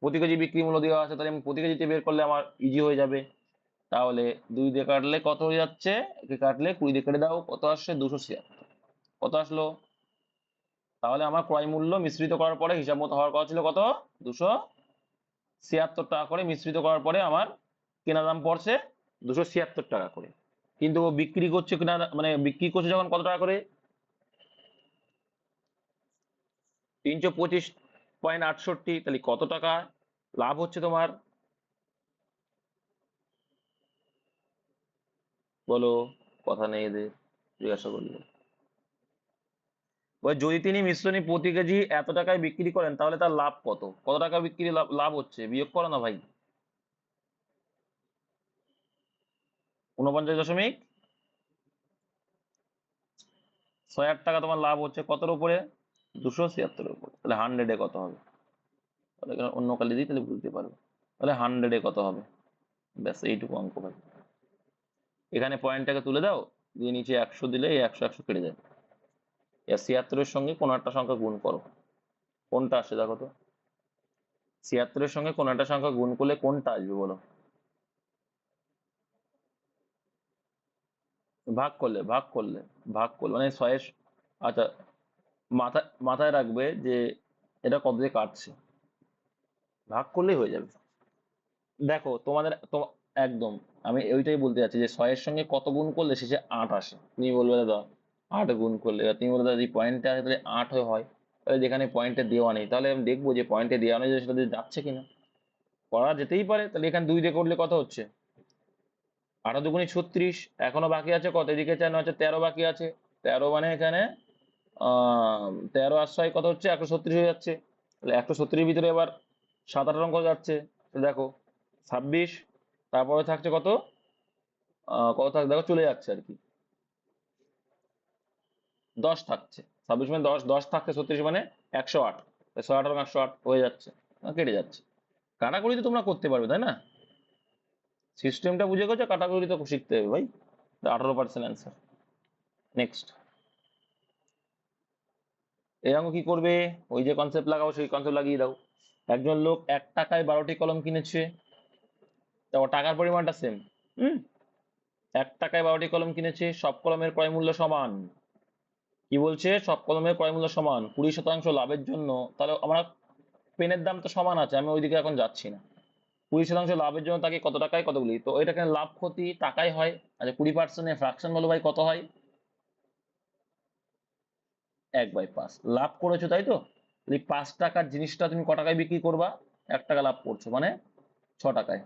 প্রতি কেজি বিক্রি মূল্য দেওয়া আছে, তাহলে আমি প্রতি কেজিতে বের করলে আমার ইজি হয়ে যাবে। তাহলে 2 দিয়ে কাটলে কত হয়ে যাচ্ছে? একে কাটলে 20 দিয়ে কেটে দাও, কত আসছে? 276। কত আসলো? তাহলে আমার ক্রয় মূল্য মিশ্রিত করার পরে হিসাব মতো হওয়ার কথা ছিল কত? 276 টাকা করে। মিশ্রিত করার পরে আমার কেনা দাম পড়ছে 276 টাকা করে। কিন্তু ও বিক্রি করছে কিনা, মানে বিক্রি করছে যখন কত টাকা করে? 325.68। তাহলে কত টাকা লাভ হচ্ছে তোমার? বলো, কথা নেই এদের, জিজ্ঞাসা করলে। ওই যদি তিনি মিশ্রণী প্রতি কেজি এত টাকায় বিক্রি করেন তাহলে তার লাভ কত? কত টাকা বিক্রি লাভ লাভ হচ্ছে? বিয়োগ করো না ভাই। 49.68 টাকা তোমার লাভ হচ্ছে। কতর উপরে? 276-এর উপরে। তাহলে 100-এ কত হবে? তাহলে এখানে অন্য কালি দিই, তাহলে বুঝতে পারবে। তাহলে 100-এ কত হবে? ব্যাস, এইটুকু অঙ্ক ভাই। এখানে পয়েন্টটাকে তুলে দাও, দিয়ে নিচে 100 দিলে এই 100 100 কেটে যায়। 76-এর সঙ্গে কোনো একটা সংখ্যা গুণ করো, কোনটা আসে দেখো তো। 76-এর সঙ্গে কোনো একটা সংখ্যা গুণ করলে কোনটা আসবে বলো? ভাগ করলে, ভাগ করলে, ভাগ করলে মানে 6-এর। আচ্ছা, মাথায় মাথায় রাখবে যে এটা কত দিয়ে কাটছে, ভাগ করলেই হয়ে যাবে। দেখো তোমাদের তো একদম, আমি ওইটাই বলতে যাচ্ছি যে 6-এর সঙ্গে কত গুণ করলে শেষে 8 আসে। তুমি বলবে দাদা 8 গুণ করলে, এবার তুমি বলবে দাদা এই পয়েন্টে আসে তাহলে 8 হয়। তাহলে যেখানে পয়েন্টে দেওয়া নেই, তাহলে আমি দেখবো যে পয়েন্টে দেওয়া নেই, যে সেটা দিয়ে যাচ্ছে কিনা। করা যেতেই পারে। তাহলে এখানে 2 দিয়ে করলে কত হচ্ছে? 8 দুগুণী 36, এখনো বাকি আছে কত, এদিকে 4 9 13 বাকি আছে। 13 মানে এখানে 13 আর 6 কত হচ্ছে, 136 হয়ে যাচ্ছে। তাহলে 136 ভিতরে এবার 7 8 অঙ্ক যাচ্ছে। তো দেখো 26, তারপরে থাকছে কত, কত থাকছে দেখো, চলে যাচ্ছে আর কি, 10 থাকছে। 26 মানে 10, 10 থাকছে 36 মানে 108, 108 এবং 108 হয়ে যাচ্ছে, কেটে যাচ্ছে। কাটাকুটি তো তোমরা করতে পারবে তাই না, সিস্টেমটা বুঝে গেছো, কাটাকুটি তো শিখতে হবে ভাই। 18% অ্যান্সার। নেক্সট, এই অঙ্ক কি করবে, ওই যে কনসেপ্ট লাগাও সেই কনসেপ্ট লাগিয়ে দাও। একজন লোক 1 টাকায় 12টি কলম কিনেছে, তো টাকার পরিমাণটা সেম। 1 টাকায় 12টি কলম কিনেছে, সব কলমের ক্রয় মূল্য সমান। কি বলছে, সব কলমের ক্রয় মূল্য সমান, 20% লাভের জন্য, তাহলে আমরা পেনের দাম তো সমান আছে, আমি ওইদিকে এখন যাচ্ছি না। 20% লাভের জন্য তাকে কত টাকায় কতগুলি, তো এটাকে লাভ ক্ষতি টাকায় হয়। আচ্ছা 20% ফ্র্যাকশন বলো ভাই কত হয়, 1/5। লাভ করেছো তাই তো, এই 5 টাকার জিনিসটা তুমি ক টাকায় বিক্রি করবা, 1 টাকা লাভ করছো মানে 6 টাকায়,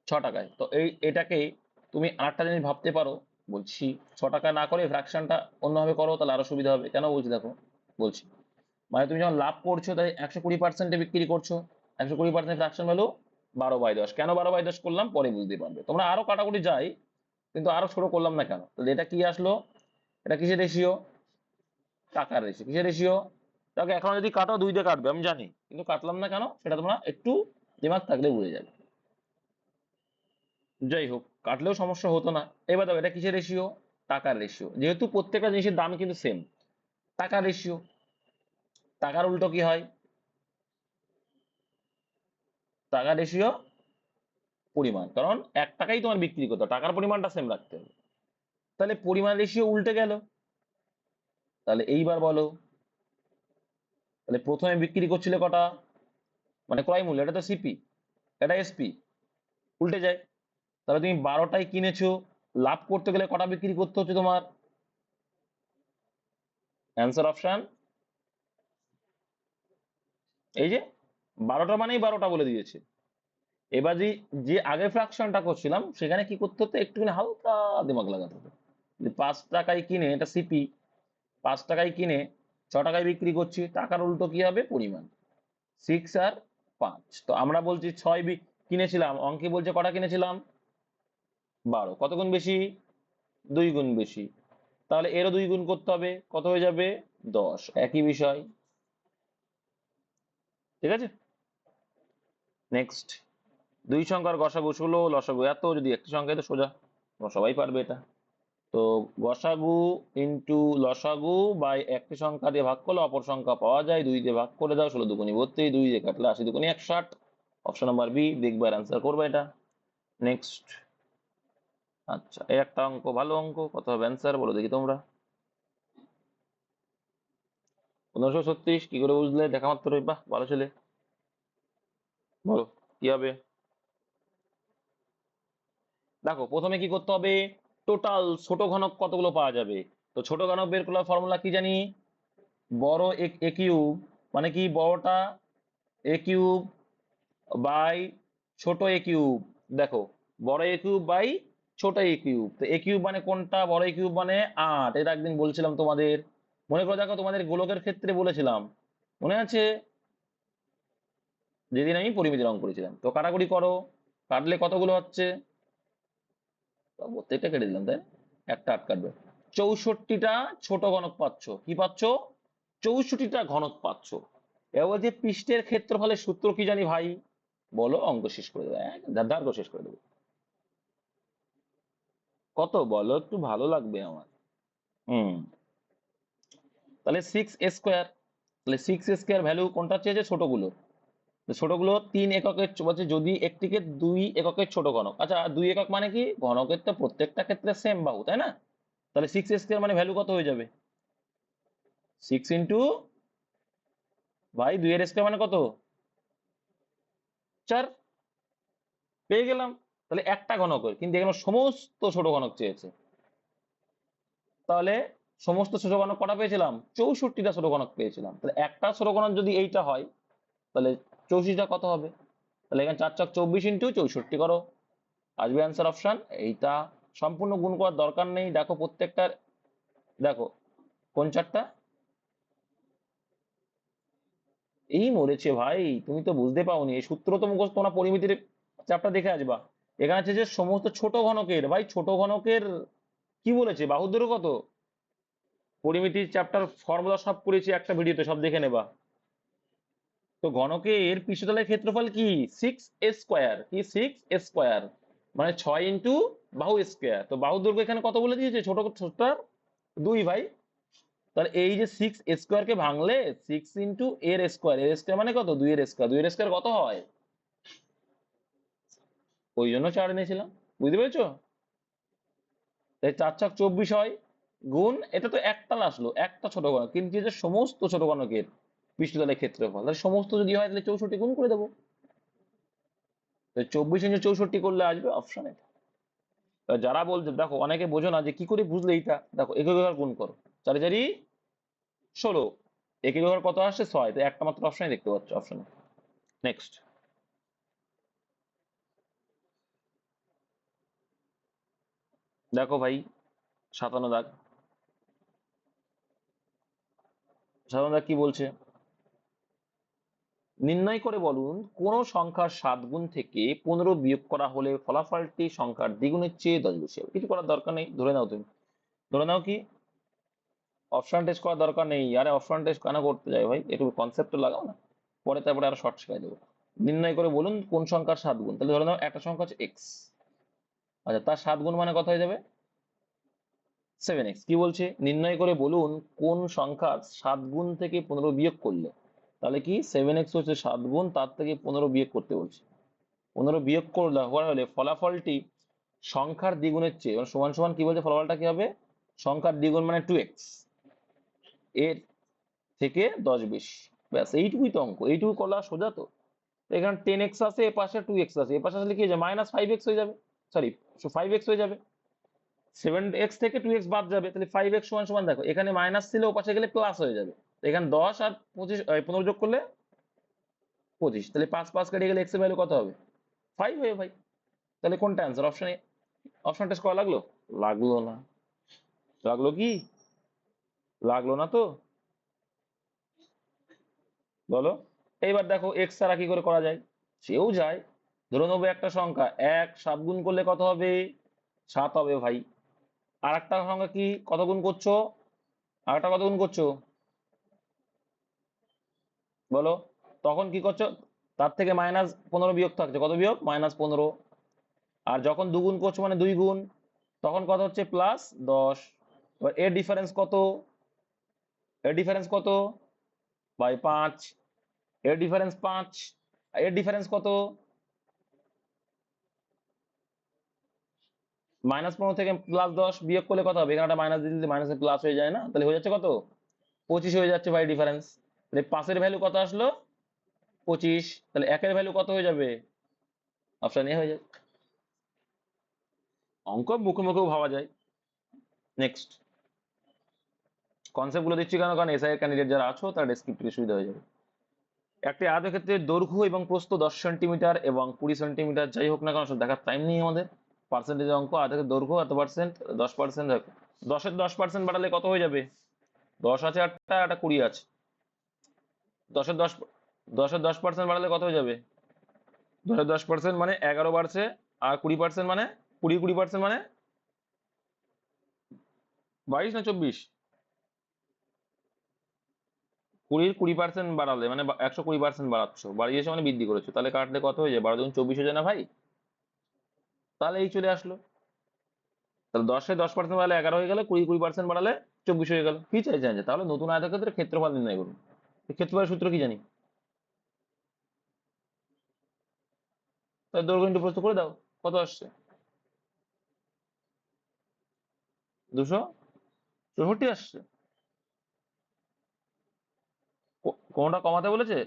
6 টাকায়। তো এটাকে তুমি আরেকটা জিনিস ভাবতে পারো, বলছি 6 টাকা না করে ফ্র্যাকশনটা অন্যভাবে করো, তাহলে আরো সুবিধা হবে। কেন বলছি দেখো, বলছি মানে তুমি যখন লাভ করছো তাই 120%-এ বিক্রি করছো, 120% ফ্র্যাকশন ভ্যালু 12/10। কেন 12/10 করলাম পরে বুঝতে পারবে তোমরা, আরো কাটাকুটি যাই কিন্তু আরো ছোট করলাম না কেন। তাহলে এটা কি আসলো, এটা কিসের রেশিও, টাকার রেশিও। কিসের রেশিও, তাকে এখন যদি কাটো 2 দিয়ে কাটবে আমি জানি, কিন্তু কাটলাম না কেন সেটা তোমরা একটু দিমাগ থাকলে বুঝে যাবে। যাই হোক, কাটলেও সমস্যা হতো না। এবার দেখো এটা কিসের রেশিও, টাকার রেশিও। যেহেতু প্রত্যেকটা জিনিসের দাম কিন্তু সেম, টাকার রেশিও। টাকার উল্টো কি হয়, টাকার রেশিও পরিমাণ, কারণ 1 টাকাই তোমার বিক্রি করতে হবে, টাকার পরিমাণটা সেম রাখতে হবে। তাহলে পরিমাণ রেশিও উল্টে গেল। তাহলে এইবার বলো, তাহলে প্রথমে বিক্রি করছিলে কটা, মানে ক্রয় মূল্য, এটা তো সিপি, এটা এসপি, উল্টে যায়। তাহলে তুমি 12টাই কিনেছো, লাভ করতে গেলে কটা বিক্রি করতে হচ্ছে তোমার, অ্যান্সার অপশন এই যে 12টা মানেই 12টা বলে দিয়েছে। এবার যে আগে ফ্র্যাকশনটা করছিলাম সেখানে কি করতে হতো, একটুখানি হালকা দিমাগ লাগাতে হতো। 5 টাকায় কিনে, এটা সিপি, 5 টাকায় কিনে 6 টাকায় বিক্রি করছি, টাকার উল্টো কি হবে, পরিমাণ। 6 আর 5, তো আমরা বলছি 6 কিনেছিলাম, অঙ্কে বলছে কটা কিনেছিলাম, 12, কত গুণ বেশি, 2 গুণ বেশি। তাহলে এরও 2 গুণ করতে হবে, কত হয়ে যাবে, 10, একই বিষয়। ঠিক আছে, নেক্সট, 2 সংখ্যার গসাগু 16, লসাগু এত, যদি একটি সংখ্যা তো সোজা তোমরা সবাই পারবে এটা। তো গসাগু ইন্টু লসাগু বাই একটি সংখ্যা দিয়ে ভাগ করলে অপর সংখ্যা পাওয়া যায়, 2 দিয়ে ভাগ করে দাও, 16 দুগুণী 32, 2 দিয়ে কাটলে 80 দুগুণী 160। অপশন নাম্বার বি, দেখবার অ্যান্সার করবে এটা। নেক্সট, আচ্ছা এই একটা অঙ্ক, ভালো অঙ্ক, কত হবে অ্যান্সার বলো দেখি তোমরা। 1536, কি করে বুঝলে, দেখা মাত্র, বাহ ভালো ছেলে, বলো কি হবে। দেখো প্রথমে কি করতে হবে, টোটাল ছোট ঘনক কতগুলো পাওয়া যাবে। তো ছোট ঘনক বের করার ফর্মুলা কি জানি, বড় এ কিউব, মানে কি বড়টা এ কিউব বাই ছোট এ কিউব। দেখো বড় এ কিউব বাই ছোট এ কিউব, তো এ কিউব মানে কোনটা, বড় এ কিউব মানে 8, এটা একদিন বলছিলাম তোমাদের, মনে করে দেখো তোমাদের গোলকের ক্ষেত্রে বলেছিলাম, মনে আছে, যেদিন আমি পরিমিতির অঙ্ক করেছিলাম। তো কাটাকুটি করো, কাটলে কতগুলো হচ্ছে, তো প্রত্যেকটা কেটে দিলাম তাই না? একটা আট কাটবে, 64টা ছোট ঘনক পাচ্ছ, কি পাচ্ছ, 64টা ঘনক পাচ্ছ। এবার যে পৃষ্ঠের ক্ষেত্রফলের সূত্র কি জানি ভাই, বলো, অঙ্ক শেষ করে দেবো, ধার করে শেষ করে দেবো। কত বলো, একটু ভালো লাগবে আমার। হুম, তাহলে 6 স্কোয়ার, তাহলে 6 স্কোয়ার ভ্যালু কোনটা চেয়েছে, ছোটগুলো, তো ছোটগুলো 3 এককের বলছে, যদি একটিকে 2 এককের ছোট ঘনক। আচ্ছা 2 একক মানে কি, ঘনকের তো প্রত্যেকটা ক্ষেত্রে সেম বাহু তাই না, তাহলে 6 স্কোয়ার মানে ভ্যালু কত হয়ে যাবে, 6 ইন্টু ভাই 2 এর স্কোয়ার মানে কত, 4, পেয়ে গেলাম। তাহলে একটা ঘনকের, কিন্তু এখানে সমস্ত ছোট ঘনক চেয়েছে, তাহলে সমস্ত ছোট ঘনক কটা পেয়েছিলাম, 64টা ছোট ঘনক পেয়েছিলাম। তাহলে একটা ছোট ঘনক যদি এইটা হয়, তাহলে 64টা কত হবে, তাহলে এখানে 4 × 24 ইন্টু 64 করো, আসবে অ্যান্সার অপশন এইটা। সম্পূর্ণ গুণ করার দরকার নেই, দেখো প্রত্যেকটার, দেখো কোন চারটা, এই মরেছে ভাই, তুমি তো বুঝতে পাওনি, এই সূত্র তো মুখস্থ, তোমরা পরিমিতির চ্যাপ্টার দেখে আসবা। এখানে আছে যে সমস্ত ছোট ঘনকের, ভাই ছোট ঘনকের কি বলেছে, বাহুর দৈর্ঘ্য কত, পরিমিতির চ্যাপ্টার ফর্মুলা সব করেছি একটা ভিডিওতে, সব দেখে নেবা। তো ঘনকের পৃষ্ঠতলের ক্ষেত্রফল কি 6a², কি 6a², মানে 6 × বাহু স্কোয়ার। তো বাহুর দৈর্ঘ্য এখানে কত বলে দিয়েছে, ছোট ছোটটার 2 ভাই। তাহলে এই যে 6a² কে ভাঙলে 6 × এর স্কোয়ার মানে কত, 2 এর স্কোয়ার, 2 এর স্কোয়ার কত হয়, ওই জন্য 4 এনেছিলাম, বুঝতে পেরেছো। তাই 4 × 24 হয়, গুণ এটা তো একটা আসলো, একটা ছোট ঘনক, কিন্তু যে সমস্ত ছোট ঘনকের পৃষ্ঠতলের ক্ষেত্রফল, তাহলে সমস্ত যদি হয় তাহলে 64 গুণ করে দেবো। 24 × 64 করলে আসবে অপশন এটা। যারা বলছে, দেখো অনেকে বোঝো না যে কি করে বুঝলে এইটা, দেখো একক ঘর গুণ করো, 4 × 4 = 16, একক ঘর কত আসছে 6, তো একটা মাত্র অপশনে দেখতে পাচ্ছ, অপশনে। নেক্সট দেখো ভাই, 57 দাগ, 57 দাগ কি বলছে, নির্ণয় করে বলুন কোন সংখ্যার 7 গুণ থেকে 15 বিয়োগ করা হলে ফলাফলটি সংখ্যার দ্বিগুণের চেয়ে 10 বেশি হবে। কিছু করার দরকার নেই, ধরে নাও, তুমি ধরে নাও কি অপশন টেস্ট করার দরকার নেই, আরে অপশন টেস্ট কেন করতে যাই ভাই, একটু কনসেপ্ট লাগাও না, পরে তারপরে আরো শর্ট শেখাই দেবো। নির্ণয় করে বলুন কোন সংখ্যার 7 গুণ, তাহলে ধরে নাও একটা সংখ্যা হচ্ছে এক্স, আচ্ছা তার 7 গুণ মানে কত হয়ে যাবে 7x। কি বলছে, নির্ণয় করে বলুন কোন সংখ্যার 7 গুণ থেকে 15 বিয়োগ করলে, তাহলে কি 7x হচ্ছে 7 গুণ, তার থেকে 15 বিয়োগ করতে বলছে, 15 বিয়োগ করলে হলে ফলাফলটি সংখ্যার দ্বিগুণের চেয়ে, সমান সমান কি বলছে, ফলাফলটা কি হবে, সংখ্যার দ্বিগুণ মানে 2x, এর থেকে 10 বেশি। ব্যাস এইটুকুই তো অঙ্ক, এইটুকু করলে সোজা তো। এখানে 10x আছে, এ পাশে 2x আছে, এ পাশে আসলে কি হয়ে যাবে, -5x হয়ে যাবে, সরি 5x হয়ে যাবে, 7x থেকে 2x বাদ যাবে, তাহলে 5x সমান সমান, দেখো এখানে মাইনাস ছিল, ও পাশে গেলে প্লাস হয়ে যাবে, এখানে 10 আর 25 15 যোগ করলে 25, তাহলে 5 5 কেটে গেলে x এর ভ্যালু কত হবে 5 হবে ভাই। তাহলে কোনটা answer, option A. Option test করা লাগলো, লাগলো না, লাগলো কি, লাগলো না তো, বলো। এইবার দেখো এক্স ছাড়া কি করে করা যায়, সেও যায়, ধরে নেবো একটা সংখ্যা 1 7 গুণ করলে কত হবে 7 হবে ভাই। আর একটা সংখ্যা কি কত গুণ করছো, আর একটা কত গুণ করছো বলো, তখন কি করছো, তার থেকে -15 বিয়োগ থাকছে, কত বিয়োগ -15, আর যখন দুগুণ করছো মানে 2 গুণ, তখন কত হচ্ছে +10। এবার এর ডিফারেন্স কত, এর ডিফারেন্স কত ভাই 5, এর ডিফারেন্স 5, এর ডিফারেন্স কত, -15 থেকে +10 বিয়োগ করলে কত হবে, এখানে একটা মাইনাস দিলে মাইনাসে প্লাস হয়ে যায় না, তাহলে হয়ে যাচ্ছে কত 25 হয়ে যাচ্ছে ভাই ডিফারেন্স। তাহলে 5 এর ভ্যালু কত আসলো 25, তাহলে 1 এর ভ্যালু কত হয়ে যাবে, অপশন এ হয়ে যাবে। অঙ্ক মুখে মুখেও ভাবা যায়। নেক্সট কনসেপ্ট গুলো দিচ্ছি কেন, কারণ এসআই ক্যান্ডিডেট যারা আছো তার ডেসক্রিপটিভে সুবিধা হয়ে যাবে। একটি আয়তক্ষেত্রের দৈর্ঘ্য এবং প্রস্থ 10 সেন্টিমিটার এবং 20 সেন্টিমিটার, যাই হোক না কেন, সব দেখার টাইম নেই আমাদের, পার্সেন্টেজ অঙ্ক, আয়তক্ষেত্রের দৈর্ঘ্য এত পার্সেন্ট, 10%, দেখো 10-এর 10% বাড়ালে কত হয়ে যাবে, 10 আছে একটা, একটা 20 আছে, 10-এর 10, 10-এর 10% বাড়ালে কত হয়ে যাবে, 10-এর 10% মানে 11 বাড়ছে, আর 20% মানে 20% মানে 22 না 24, 20% বাড়ালে মানে 120% বাড়াচ্ছ, বাড়িয়েছো মানে বৃদ্ধি করেছো, তাহলে কাটলে কত হয়ে যায়, 12 × 24 হয়ে যায় না ভাই, তাহলে এই চলে আসলো। তাহলে 10-এ 10% বাড়ালে 11 হয়ে গেল, 20% বাড়ালে 24 হয়ে গেল, কি চাইছে জানছে, তাহলে নতুন আয়তক্ষেত্রের ক্ষেত্রফল নির্ণয় করুন। ক্ষেত্রফলের সূত্র কি জানি, তাহলে দৈর্ঘ্য ইন্টু প্রস্থ করে দাও, কত আসছে 264 আসছে। কোনটা কমাতে বলেছে,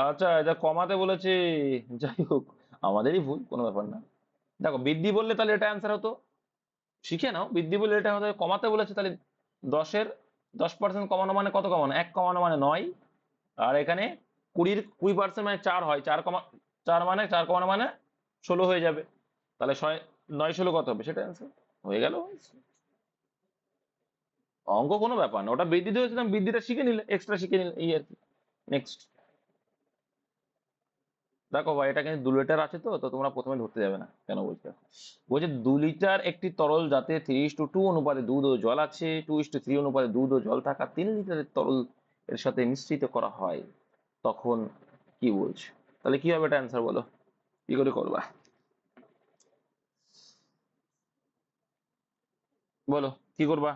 আচ্ছা এটা কমাতে বলেছে, যাই হোক আমাদেরই ভুল, কোনো ব্যাপার না। দেখো বৃদ্ধি বললে তাহলে এটা অ্যান্সার হতো, শিখে নাও, বৃদ্ধি বললে এটা হতো, কমাতে বলেছে তাহলে 10-এর 10% কমানো মানে কত কমানো, 1 কমানো মানে 9, আর এখানে 20% মানে 4 হয়, 4 মানে 4 কমানো মানে 16 হয়ে যাবে। তাহলে 9 16 কত হবে সেটা অ্যান্সার হয়ে গেল। অঙ্ক কোনো ব্যাপার না, ওটা বৃদ্ধি দিয়েছিলাম, বৃদ্ধিটা শিখে নিলে, এক্সট্রা শিখে নিলে, এই আর কি। নেক্সট দেখো ভাই, এটা কিন্তু 2 লিটার আছে, তো তো তোমরা প্রথমে ধরতে যাবে না, কেন বলছো? বলছে 2 লিটার একটি তরল যাতে 3:2 অনুপাতে দুধ ও জল আছে, 2:3 অনুপাতে দুধ ও জল থাকা 3 লিটারের তরল এর সাথে মিশ্রিত করা হয়, তখন কি বলছে? তাহলে কি হবে এটা অ্যান্সার বলো, কি করে করবা? বলো কি করবা?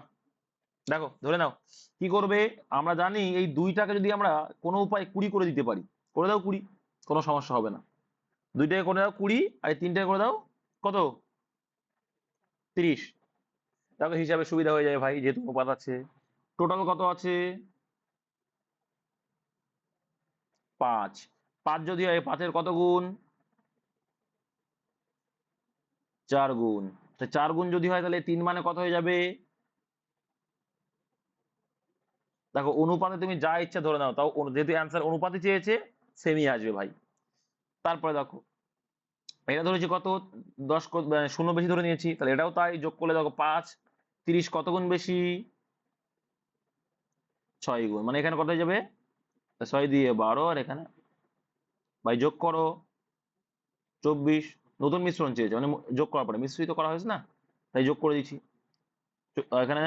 দেখো ধরে নাও কি করবে। আমরা জানি এই 2টাকে যদি আমরা কোনো উপায় 20 করে দিতে পারি, করে দাও 20, কোনো সমস্যা হবে না। 2টাকে করে দাও 20, আর এই 3টাকে করে দাও কত, 30। দেখো হিসাবে সুবিধা হয়ে যাবে ভাই, যেহেতু অনুপাত আছে। টোটাল কত আছে? 5। 5 যদি হয় 5-এর কত গুণ? 4 গুণ। 4 গুণ যদি হয় তাহলে 3 মানে কত হয়ে যাবে? দেখো অনুপাতে তুমি যা ইচ্ছা ধরে নাও, তাও যেহেতু অ্যান্সার অনুপাতে চেয়েছে, সেমই আসবে ভাই। তারপরে দেখো এটা ধরেছি কত, 10 শূন্য বেশি ধরে নিয়েছি, তাহলে এটাও তাই, যোগ করলে দেখো 5 30 কত গুণ বেশি? 6 গুণ। মানে এখানে কত হয়ে যাবে? 6 দিয়ে 12, আর এখানে ভাই যোগ করো 24। নতুন মিশ্রণ চেয়েছে, মানে যোগ করার পরে মিশ্রিত করা হয়েছে না, তাই যোগ করে দিচ্ছি। এখানে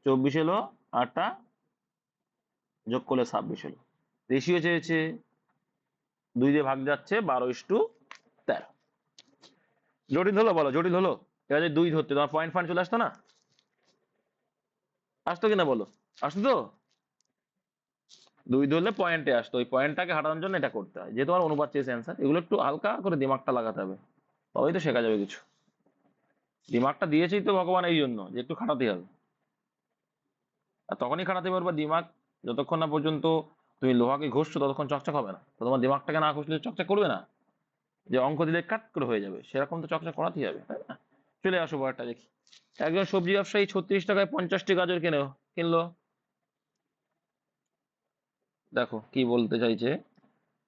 24 এলো, আটটা যোগ করলে 26 এলো। রেশিও চেয়েছে, 2 দিয়ে ভাগ যাচ্ছে, 12:13। জটিল হলো বলো, জটিল হলো? এবার যদি 2 ধরতে, তোমার পয়েন্ট ফান্ড চলে আসতো না? আসতো কিনা বলো? আসতো তো? 2 ধরলে পয়েন্টে আসতো, ওই পয়েন্টটাকে হাঁটানোর জন্য এটা করতে হয়, যেহেতু আমার অনুপাত চেয়েছে অ্যান্সার। এগুলো একটু হালকা করে দিমাগটা লাগাতে হবে, তবেই তো শেখা যাবে কিছু। দিমাগটা দিয়েছেই তো ভগবান এই জন্য, যে একটু খাটাতে হবে। আর তখনই খাটাতে পারবা দিমাগ, যতক্ষণ না পর্যন্ত তুমি লোহাকে ঘষছো ততক্ষণ চকচক হবে না। তো তোমার দিমাগটাকে না ঘষলে চকচক করবে না, যে অঙ্ক দিলে কাট করে হয়ে যাবে, সেরকম তো চকচক করাতেই হবে, তাই না? চলে আসো একটা দেখি। একজন সবজি ব্যবসায়ী 36 টাকায় 50টি গাজর কিনলো। দেখো কি বলতে চাইছে,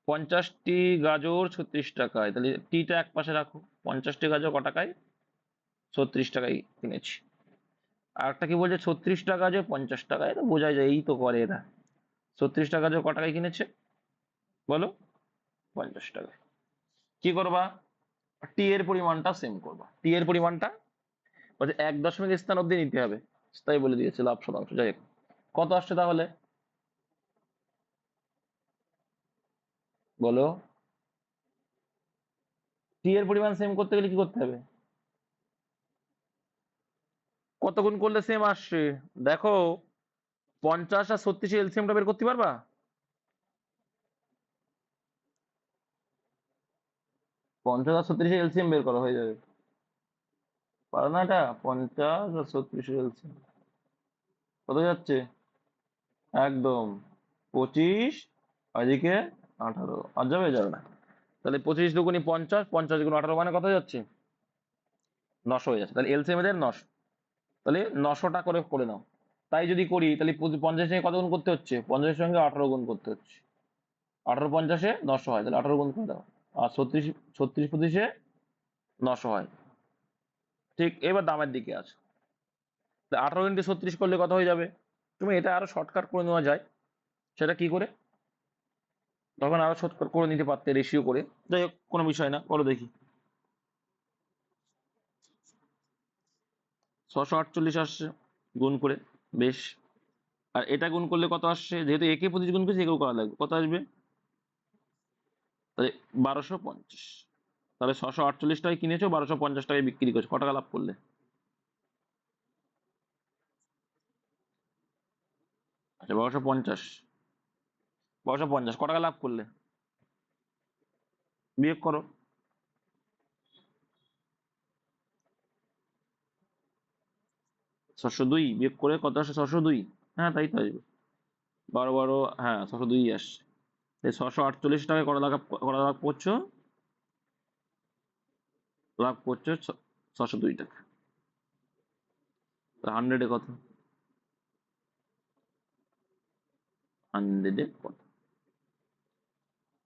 50টি গাজর 36 টাকায়, তাহলে টিটা এক পাশে রাখো। 50টি গাজর ক টাকায়? 36 টাকায় কিনেছি। আর একটা কি বলছে, 36টা গাজর 50 টাকায়, এটা বোঝাই যায়, এই তো করে এরা। 36 টাকা গাজর ক টাকায় কিনেছে বলো? 50 টাকায়। কি করবা? টি এর পরিমাণটা সেম করবা। টি এর পরিমাণটা বলছে 1 দশমিক স্থান অব্দি নিতে হবে, তাই বলে দিয়েছে লাভ শতাংশ। যাই হোক, কত আসছে তাহলে বলো? টি এর পরিমাণ সেম করতে গেলে কি করতে হবে? কত গুণ করলে সেম আসছে? দেখো 50 আর 36 এলসিএমটা বের করতে পারবা? 50 আর 36 এলসিএম বের করা হয়ে যাবে, পারো না এটা? 50 আর 36 এলসিএম কত যাচ্ছে? একদম 25, এদিকে 18, আর যাবে? যাবে না। তাহলে 25 দুগুণি 50, 50 গুণ 18 মানে কত যাচ্ছে? 900 হয়ে যাচ্ছে। তাহলে এলসিএম এদের 900, তাহলে 900টা করে করে নাও। তাই যদি করি তাহলে 50 সঙ্গে কত গুণ করতে হচ্ছে? 50 সঙ্গে 18 গুণ করতে হচ্ছে। 18 50-এ 900 হয়, তাহলে 18 গুণ করে দাও। আর 36 36 900 হয়। ঠিক, এবার দামের দিকে আছে। 18 × 36 করলে কত হয়ে যাবে? তুমি এটা আরো শর্টকাট করে নেওয়া যায়, সেটা কি করে? তখন আরো শর্টকাট করে নিতে পারতে, রেশিও করে। যাই হোক, কোনো বিষয় না, বলো দেখি। 648 আসছে গুণ করে, বেশ। আর এটা গুণ করলে কত আসছে? যেহেতু একে 25 গুণ করেছি, একেও করা লাগবে, কত আসবে? তাহলে 1250। তাহলে 648 টাকায় কিনেছো, 1250 টাকায় বিক্রি করছো, ক টাকা লাভ করলে? আচ্ছা 1250, 1250 ক টাকা লাভ করলে? বিয়োগ করো। 602 বিয়োগ করে কত আসে? 602। হ্যাঁ তাই তো আসবে, 12 12, হ্যাঁ 602 আসছে। এই 648 টাকায় কত লাভ করছো? লাভ করছো 602 টাকা। 100-এ কত? 100-এ কত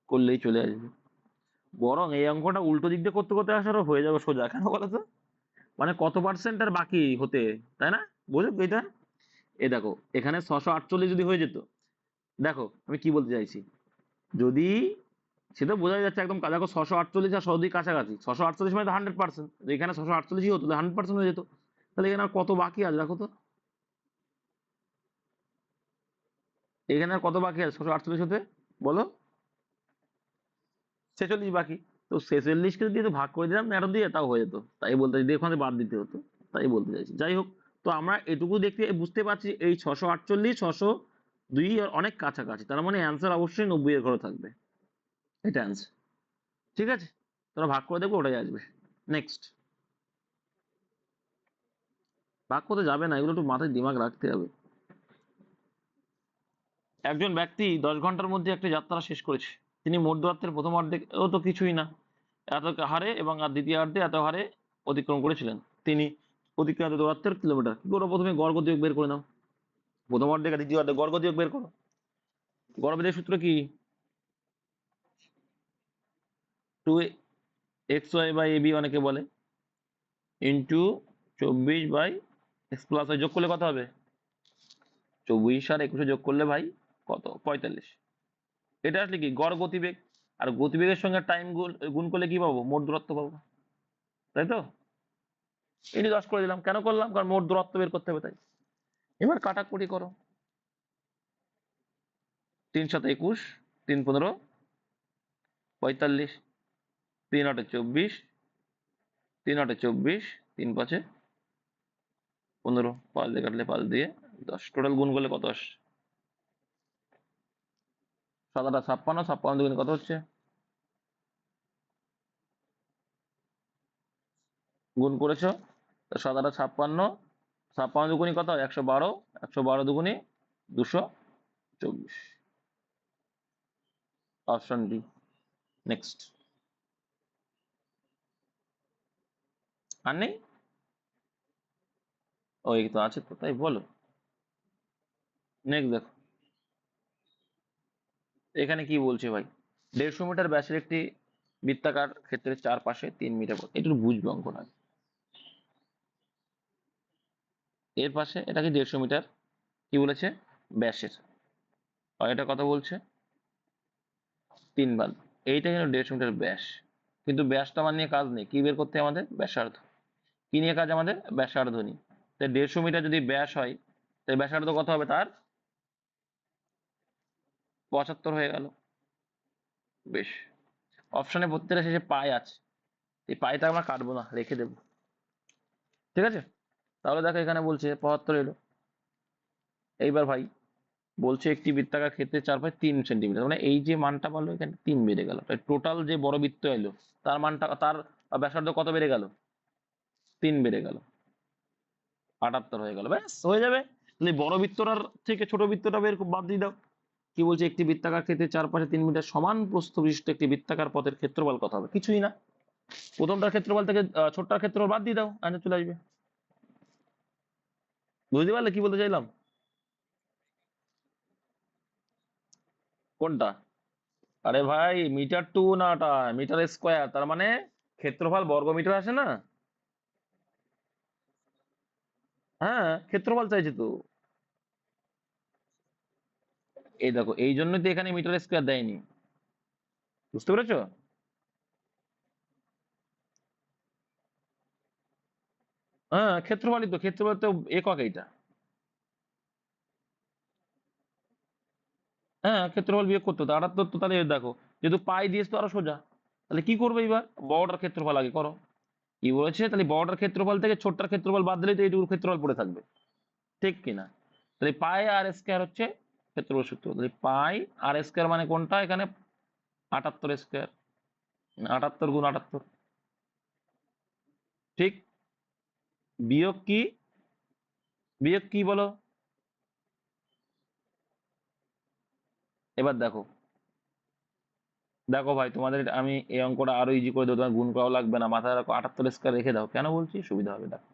করলেই চলে আসবে। বরং এই অঙ্কটা উল্টো দিক দিয়ে করতে করতে আসারও হয়ে যাবে সোজা, কেন বলো তো? মানে কত পার্সেন্ট আর বাকি হতে, তাই না? বুঝো এটা? এই দেখো এখানে 648 যদি হয়ে যেত, দেখো আমি কি বলতে চাইছি, যদি সেটা বোঝা যাচ্ছে একদম, দেখো 648 আর 102 কাছাকাছি, 648 মানে তো 100%, এখানে 648 হতো, 100% হয়ে যেত। তাহলে এখানে আর কত বাকি আছে দেখো তো, এখানে আর কত বাকি আছে 648 হতে, বলো? 46 বাকি। তো 46 কে যদি একটু ভাগ করে দিলাম 13 দিয়ে, তাও হয়ে যেত। তাই বলতে চাইছি, ওখানে বাদ দিতে হতো, তাই বলতে চাইছি। যাই হোক, তো আমরা এটুকু দেখতে বুঝতে পারছি এই 648 602 আর অনেক কাছাকাছি, তার মানে অ্যান্সার অবশ্যই 90 এর ঘরে থাকবে, এটা অ্যান্সার। ঠিক আছে, তোরা ভাগ করে দেখবো, ওটাই আসবে। নেক্সট। ভাগ করতে যাবে না, এগুলো একটু মাথায় দিমাগ রাখতে হবে। একজন ব্যক্তি 10 ঘন্টার মধ্যে একটি যাত্রা শেষ করেছে। তিনি মোট দূরত্বের প্রথম অর্ধেক, ও তো কিছুই না, এত হারে, এবং আর দ্বিতীয় অর্ধে এত হারে অতিক্রম করেছিলেন। তিনি অতিক্রান্ত দূরত্বের কিলোমিটার। কি করো, প্রথমে গড় গতিবেগ বের করে নাও। প্রথম অর্ধেক আর দ্বিতীয় অর্ধেক গড় গতিবেগ বের করো। গড় গতিবেগ সূত্র কি? 2xy/ab অনেকে বলে, ইন্টু 24/x+y, যোগ করলে কত হবে? 24 আর 21 যোগ করলে ভাই কত? 45। এটা আসলে কি? গড় গতিবেগ। আর গতিবেগের সঙ্গে টাইম গুণ করলে কি পাবো? মোট দূরত্ব পাবো, তাই তো? এটি 10 করে দিলাম, কেন করলাম? কারণ মোট দূরত্ব বের করতে হবে, তাই। এবার কাটাকুটি করো। 3×7=21, 3×15=45, 3×8=24, 3×8=24, 3×5=15, 5 দিয়ে কাটলে 5 দিয়ে 10, টোটাল গুণ করলে কত আসে? 7×8=56, 56 দুগুণে কত হচ্ছে? গুণ করেছো, 7×8=56, 56 দুগুণে কত হয়? 112, 112 দুগুণে 224, অপশন ডি। নেক্সট। আর নেই? ওই তো আছে তো, তাই বলো। নেক্সট দেখো, এখানে কি বলছে ভাই? 150 মিটার ব্যাসের একটি বৃত্তাকার ক্ষেত্রের চারপাশে 3 মিটার, একটু বুঝবে অঙ্কটা। এর পাশে এটা কি 150 মিটার, কি বলেছে? ব্যাসের। আর এটা কত বলছে? 3 বার। এইটা যেন 150 মিটার ব্যাস, কিন্তু ব্যাসটা আমার নিয়ে কাজ নেই, কি বের করতে হবে আমাদের? ব্যাসার্ধ। কি নিয়ে কাজ আমাদের? ব্যাসার্ধ নিয়ে। তাই 150 মিটার যদি ব্যাস হয়, তাই ব্যাসার্ধ কত হবে তার? 75 হয়ে গেল। বেশ। অপশনে প্রত্যেকটা শেষে পাই আছে, এই পাইটা আমরা কাটবো না, রেখে দেবো। ঠিক আছে, তাহলে দেখো এখানে বলছে 75 এলো। এইবার ভাই বলছে একটি বৃত্তাকার ক্ষেত্রে চারপাশে 3 সেন্টিমিটার, মানে এই যে মানটা পারলো এখানে 3 বেড়ে গেল, তাই টোটাল যে বড় বৃত্ত এলো তার মানটা, তার ব্যাসার্ধ কত বেড়ে গেল? 3 বেড়ে গেল, 78 হয়ে গেল। ব্যাস হয়ে যাবে। তাহলে বড় বৃত্তটার থেকে ছোট বৃত্তটা বের বাদ দিয়ে দাও। কি বলছে? একটি বৃত্তাকার ক্ষেত্রে চারপাশে 3 মিটার সমান প্রস্থ বিশিষ্ট একটি বৃত্তাকার পথের ক্ষেত্রফল কত হবে? কিছুই না, প্রথমটার ক্ষেত্রফল থেকে ছোটটার ক্ষেত্রফল বাদ দিয়ে দাও, আনসার চলে আসবে। বুঝতে পারলে কি বলতে চাইলাম? কোনটা? আরে ভাই মিটার টু না, ওটা মিটার স্কোয়ার, তার মানে ক্ষেত্রফল বর্গ মিটার আসে না? হ্যাঁ, ক্ষেত্রফল চাইছে তো। এই দেখো, এই জন্যই তো এখানে মিটার স্কোয়ার দেয়নি, বুঝতে পেরেছো? হ্যাঁ, ক্ষেত্রফলই তো, ক্ষেত্রফল তো একক এইটা। হ্যাঁ, ক্ষেত্রফল বিয়োগ করতে হতো 78, তো তাহলে দেখো যেহেতু পাই দিয়েছে তো আরো সোজা। তাহলে কি করবে এবার? বড়টার ক্ষেত্রফল আগে করো। কি বলেছে? তাহলে বড়টার ক্ষেত্রফল থেকে ছোটটার ক্ষেত্রফল বাদ দিলেই তো এইটুকুর ক্ষেত্রফল পড়ে থাকবে, ঠিক কিনা? তাহলে পাই আর স্কোয়ার হচ্ছে ক্ষেত্রফল সূত্র। তাহলে পাই আর স্কোয়ার মানে কোনটা এখানে? 78 স্কোয়ার, 78 × 78, ঠিক। বিয়োগ কি? বিয়োগ কি বলো? এবার দেখো, দেখো ভাই তোমাদের আমি এই অঙ্কটা আরো ইজি করে দেবো, তোমার গুণ করাও লাগবে না, মাথায় রাখো 78 স্কোয়ার রেখে দাও, কেন বলছি? সুবিধা হবে। দেখো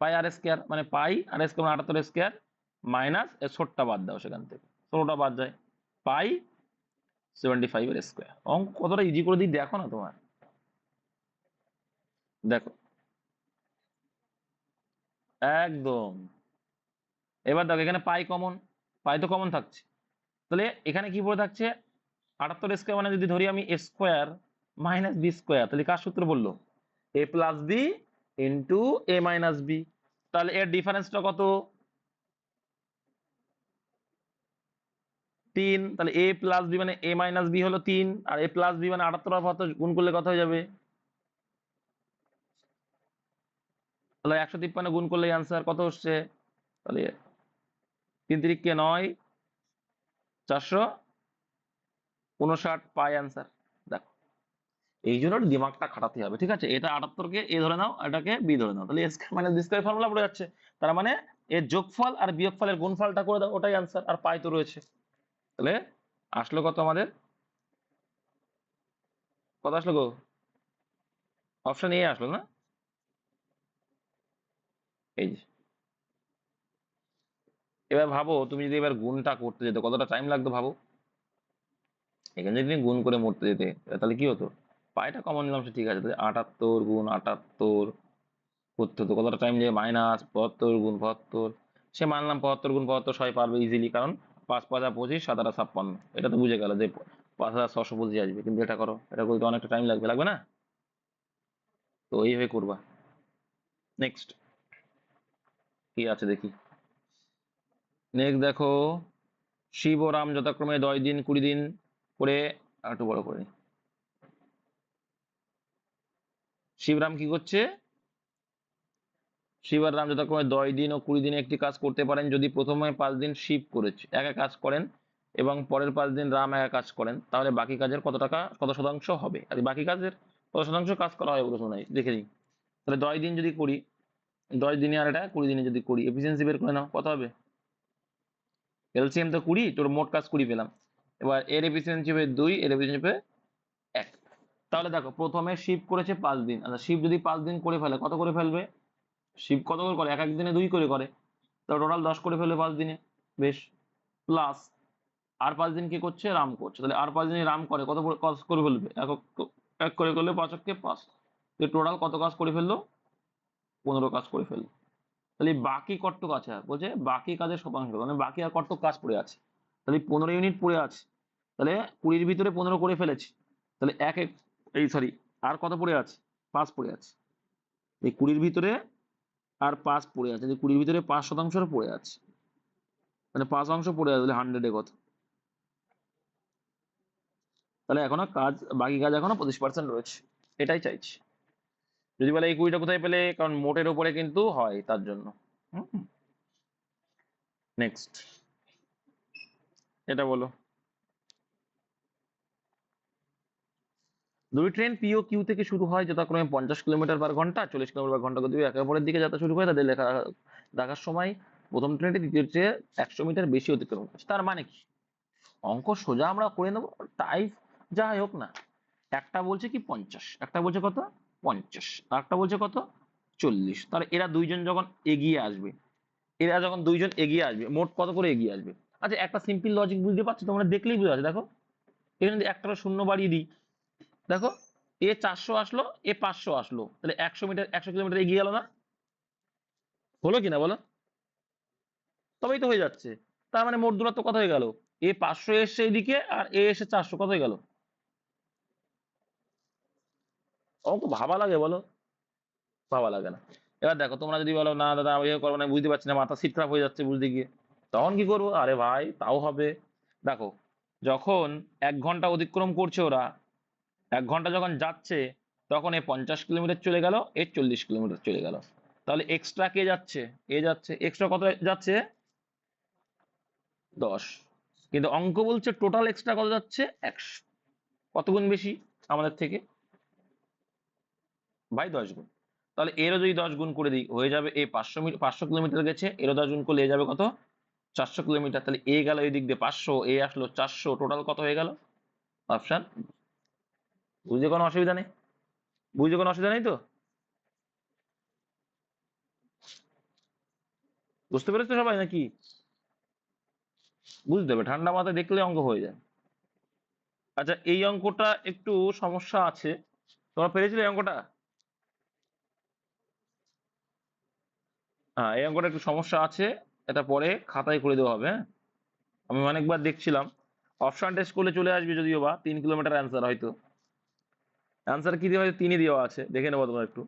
পাই আর স্কোয়ার মানে পাই আর স্কোয়ার মানে 78 স্কোয়ার, মাইনাস ছোটটা বাদ দাও, সেখান থেকে ষোলোটা বাদ যায়, পাই 75 এর স্কোয়ার। অঙ্ক কতটা ইজি করে দিই দেখো না তোমার, দেখো একদম। এবার দেখো এখানে পাই কমন, পাই তো কমন থাকছে, তাহলে এখানে কি পড়ে থাকছে 78 স্কোয়ার, মানে যদি ধরি আমি এ স্কোয়ার মাইনাস বি স্কোয়ার, তাহলে কার সূত্র বললো এ প্লাস বি ইন্টু এ মাইনাস বি। তাহলে এর ডিফারেন্সটা কত 3, তাহলে এ প্লাস বি মানে এ মাইনাস বি হলো 3, আর এ প্লাস বি মানে 78 আর 72 গুণ করলে কত হয়ে যাবে, তাহলে 153 গুণ করলে আনসার কত হচ্ছে, তাহলে 3 3 9, 459 পাই আনসার। দেখো এই জন্য একটু দিমাগটা খাটাতে হবে, ঠিক আছে? এটা 78 কে এ ধরে নাও, এটাকে বি ধরে নাও, তাহলে A square minus B square formula পড়ে যাচ্ছে। তার মানে এর যোগফল আর বিয়োগফলের গুণফলটা করে দাও, ওটাই আনসার, আর পাই তো রয়েছে। তাহলে আসলো কত আমাদের, কত আসলো গো, অপশন এ আসলো না, এই যে। এবার ভাবো তুমি যদি এবার গুণটা করতে যেত কতটা টাইম লাগতো ভাবো, এখানে যদি তুমি গুণ করে মরতে যেতে তাহলে কি হতো, পাইটা কমন নিলাম সে ঠিক আছে, তাহলে 78 গুণ 78 করতে হতো কতটা টাইম, যে মাইনাস 72 গুণ 72, সে মানলাম 72 গুণ 72 সবাই পারবে ইজিলি, কারণ 5 5 25 7 8 56, এটা তো বুঝে গেল যে 5625 আসবে, কিন্তু এটা করো, এটা করতে অনেকটা টাইম লাগবে, লাগবে না? তো এইভাবে করবা। নেক্সট কি আছে দেখি, নেক্সট দেখো শিব ও রাম যথাক্রমে 10 দিন 20 দিন করে, আর একটু বড় করে নিই। শিবরাম কি করছে, শিব আর রাম যথাক্রমে 10 দিন ও 20 দিনে একটি কাজ করতে পারেন যদি প্রথমে 5 দিন শিব করেছে একা কাজ করেন এবং পরের 5 দিন রাম একা কাজ করেন, তাহলে বাকি কাজের কত টাকা কত শতাংশ হবে, আর বাকি কাজের কত শতাংশ কাজ করা হয় প্রশ্ন নাই, দেখে নিই। তাহলে 10 দিন যদি করি, 10 দিনে আর এটা 20 দিনে যদি করি, এফিসিয়েন্সি বের করে নাও কত হবে, এলসিএম তো 20, তোর মোট কাজ 20 পেলাম। এবার এর এফিসিয়েন্সি হবে 2, এর এফিসিয়েন্সি হবে 1। তাহলে দেখো প্রথমে শিব করেছে 5 দিন, আচ্ছা শিব যদি 5 দিন করে ফেলে কত করে ফেলবে, শিব কত করে করে এক এক দিনে 2 করে করে, তো টোটাল 10 করে ফেলবে 5 দিনে, বেশ। প্লাস আর 5 দিন কি করছে, রাম করছে, তাহলে আর 5 দিনে রাম করে কত কাজ করে ফেলবে, এক করে করলে 5 কে 5, টোটাল কত কাজ করে ফেললো, 15 কাজ করে ফেললো। তাহলে বাকি কতটুকু আছে, আর বলছে বাকি কাজের শতাংশ, মানে বাকি আর কতটুকু কাজ পড়ে আছে, তাহলে 15 ইউনিট পড়ে আছে, তাহলে 20-র ভিতরে 15 করে ফেলেছি, তাহলে এক এক এই সরি আর কত পড়ে আছে, 5 পড়ে আছে, এই 20-র ভিতরে আর 5 পড়ে আছে, যে 20-র ভিতরে 5% পড়ে আছে, মানে 5 অংশ পড়ে আছে, তাহলে 100-এ কত, তাহলে এখনো কাজ, বাকি কাজ এখনো 25% রয়েছে, এটাই চাইছি। যদি বলে এই 20টা কোথায় পেলে, কারণ মোটের উপরে কিন্তু হয় তার জন্য। নেক্সট এটা বলো, দুই ট্রেন পি ও কিউ থেকে শুরু হয় যথাক্রমে 50 কিলোমিটার/ঘন্টা 40 কিলোমিটার/ঘন্টা গতিতে একে অপরের দিকে যাত্রা শুরু করে, তাদের দেখার সময় প্রথম ট্রেনটি দ্বিতীয় চেয়ে 100 মিটার বেশি অতিক্রম করছে, তার মানে কি, অঙ্ক সোজা আমরা করে নেবো, টাইপ যাই হোক না, একটা বলছে কি 50, একটা বলছে কত 50, আর একটা বলছে কত 40, তাহলে এরা দুইজন যখন এগিয়ে আসবে, এরা যখন দুইজন এগিয়ে আসবে মোট কত করে এগিয়ে আসবে। আচ্ছা একটা সিম্পল লজিক বুঝতে পারছো তোমরা, দেখলেই বুঝতে পারছো, দেখো এখানে যদি একটা শূন্য বাড়িয়ে দিই, দেখো এ 400 আসলো, এ 500 আসলো, তাহলে 100 মিটার 100 কিলোমিটার এগিয়ে গেল না, হলো কিনা বলো, তবেই তো হয়ে যাচ্ছে। তার মানে মোট দূরত্ব কত হয়ে গেল, এ 500 এসছে এইদিকে আর এ এসে 400, কত হয়ে গেল, অঙ্ক ভাবা লাগে বলো, ভাবা লাগে না। এবার দেখো তোমরা যদি বলো না দাদা ওইভাবে করবো না, বুঝতে পারছি না, মাথা সিট খারাপ হয়ে যাচ্ছে বুঝতে গিয়ে, তখন কি করবো, আরে ভাই তাও হবে। দেখো যখন 1 ঘন্টা অতিক্রম করছে ওরা, 1 ঘন্টা যখন যাচ্ছে, তখন এ 50 কিলোমিটার চলে গেল, এ 40 কিলোমিটার চলে গেল, তাহলে এক্সট্রা কে যাচ্ছে, এ যাচ্ছে, এক্সট্রা কত যাচ্ছে 10, কিন্তু অঙ্ক বলছে টোটাল এক্সট্রা কত যাচ্ছে 100, কত গুণ বেশি আমাদের থেকে, ভাই 10 গুণ। তাহলে এরও যদি 10 গুণ করে দিই হয়ে যাবে, এ 500 কিলোমিটার গেছে, এরও 10 গুণ করলে এ যাবে কত 400 কিলোমিটার, তাহলে এ গেল এই দিক দিয়ে 500, এ আসলো 400, টোটাল কত হয়ে গেল, অপশন, বুঝতে কোনো অসুবিধা নেই, বুঝতে কোনো অসুবিধা নেই তো, বুঝতে পেরেছো সবাই নাকি, বুঝতে হবে ঠান্ডা মাথায় দেখলে অঙ্ক হয়ে যায়। আচ্ছা, এই অঙ্কটা একটু সমস্যা আছে। তোমরা পেরেছিলে এই অঙ্কটা? হ্যাঁ, এই অঙ্কটা একটু সমস্যা আছে। এটা পরে খাতায় করে দেওয়া হবে, হ্যাঁ? আমি অনেকবার দেখছিলাম। অপশন টেস্ট করলে চলে আসবে যদিও বা 3 কিলোমিটার অ্যান্সার, হয়তো অ্যান্সার কি দেওয়া আছে, 3ই দেওয়া আছে, দেখে নেবো তোমরা একটু।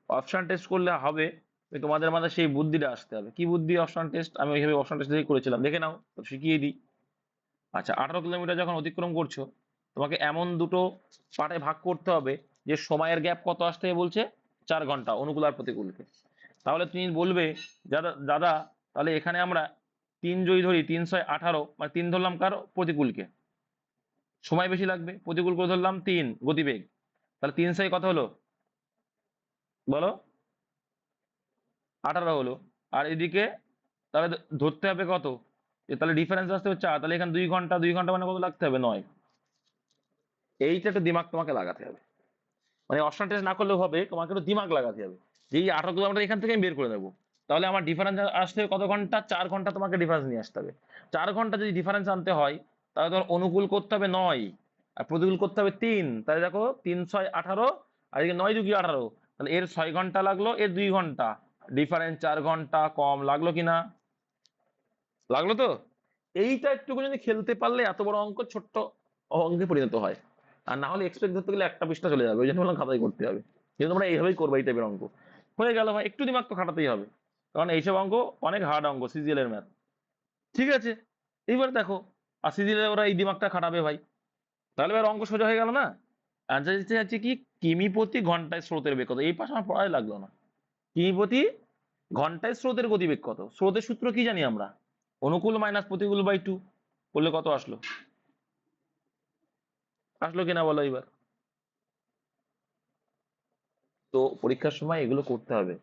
অপশন টেস্ট করলে হবে, তোমাদের মাঝে সেই বুদ্ধিটা আসতে হবে। কি বুদ্ধি অপশন টেস্ট? আমি ওইভাবে অপশন টেস্ট দিয়ে করেছিলাম, দেখে নাও, তো শিখিয়ে দিই। আচ্ছা, 18 কিলোমিটার যখন অতিক্রম করছো, তোমাকে এমন দুটো পার্টে ভাগ করতে হবে যে সময়ের গ্যাপ কত আসতে হবে বলছে, 4 ঘন্টা, অনুকূল আর প্রতিকূলকে। তাহলে তুমি বলবে, দাদা দাদা, তাহলে এখানে আমরা 3 যদি ধরি, 3×18, মানে 3 ধরলাম কার, প্রতিকূলকে, সময় বেশি লাগবে। প্রতিকূল করে ধরলাম 3 গতিবেগ, তাহলে 3×6 কত হলো বলো? 18 হলো। আর এদিকে তাহলে ধরতে হবে কত, যে তাহলে ডিফারেন্স আসতে হবে 4, তাহলে এখানে 2 ঘন্টা, 2 ঘন্টা মানে কত লাগতে হবে, 9। এইটা একটু দিমাগ তোমাকে লাগাতে হবে, মানে অপশন টেস্ট না করলেও হবে, তোমাকে একটু দিমাগ লাগাতে হবে যে এই 18 কিলোমিটার এখান থেকে আমি বের করে নেবো। তাহলে আমার ডিফারেন্স আসতে হবে কত ঘন্টা, 4 ঘন্টা তোমাকে ডিফারেন্স নিয়ে আসতে হবে। 4 ঘন্টা যদি ডিফারেন্স আনতে হয়, তাহলে তোমার অনুকূল করতে হবে 9, আর প্রতিকূল করতে হবে 3। তাহলে দেখো 3×6 = 18, আর এদিকে 9×2 = 18, তাহলে এর 6 ঘন্টা লাগলো, এর 2 ঘন্টা, ডিফারেন্স 4 ঘন্টা কম লাগলো কিনা? লাগলো তো? এইটা একটু যদি খেলতে পারলে এত বড় অঙ্ক ছোট্ট অঙ্কে পরিণত হয়। আর না হলে এক্সপেক্ট ধরতে গেলে একটা পৃষ্ঠা চলে যাবে, ওই জন্য বললাম খাতায় করতে হবে। কিন্তু তোমরা এইভাবেই করবে, এই টাইপের অঙ্ক হয়ে গেল ভাই, একটু দিমাগ তো খাটাতেই হবে, কারণ এইসব অঙ্ক অনেক হার্ড অঙ্ক, সিজিএল এর ম্যাথ। ঠিক আছে, এইবার দেখো, আর সিজিএল এর ওরা এই দিমাগটা খাটাবে ভাই, তাহলে এবার অঙ্ক সোজা হয়ে গেল না? অ্যান্সার দিতে যাচ্ছে কি, কিমি প্রতি ঘন্টায় স্রোতের বেগ কত। এই পাশে আমার পড়াই লাগলো না। কিমি প্রতি ঘন্টায় স্রোতের গতিবেগ কত, স্রোতের সূত্র কি জানি আমরা, অনুকূল মাইনাস প্রতিকূল বাই 2 করলে কত আসলো? আসলো কিনা বলো এবার? তো পরীক্ষার সময় এগুলো করতে হবে,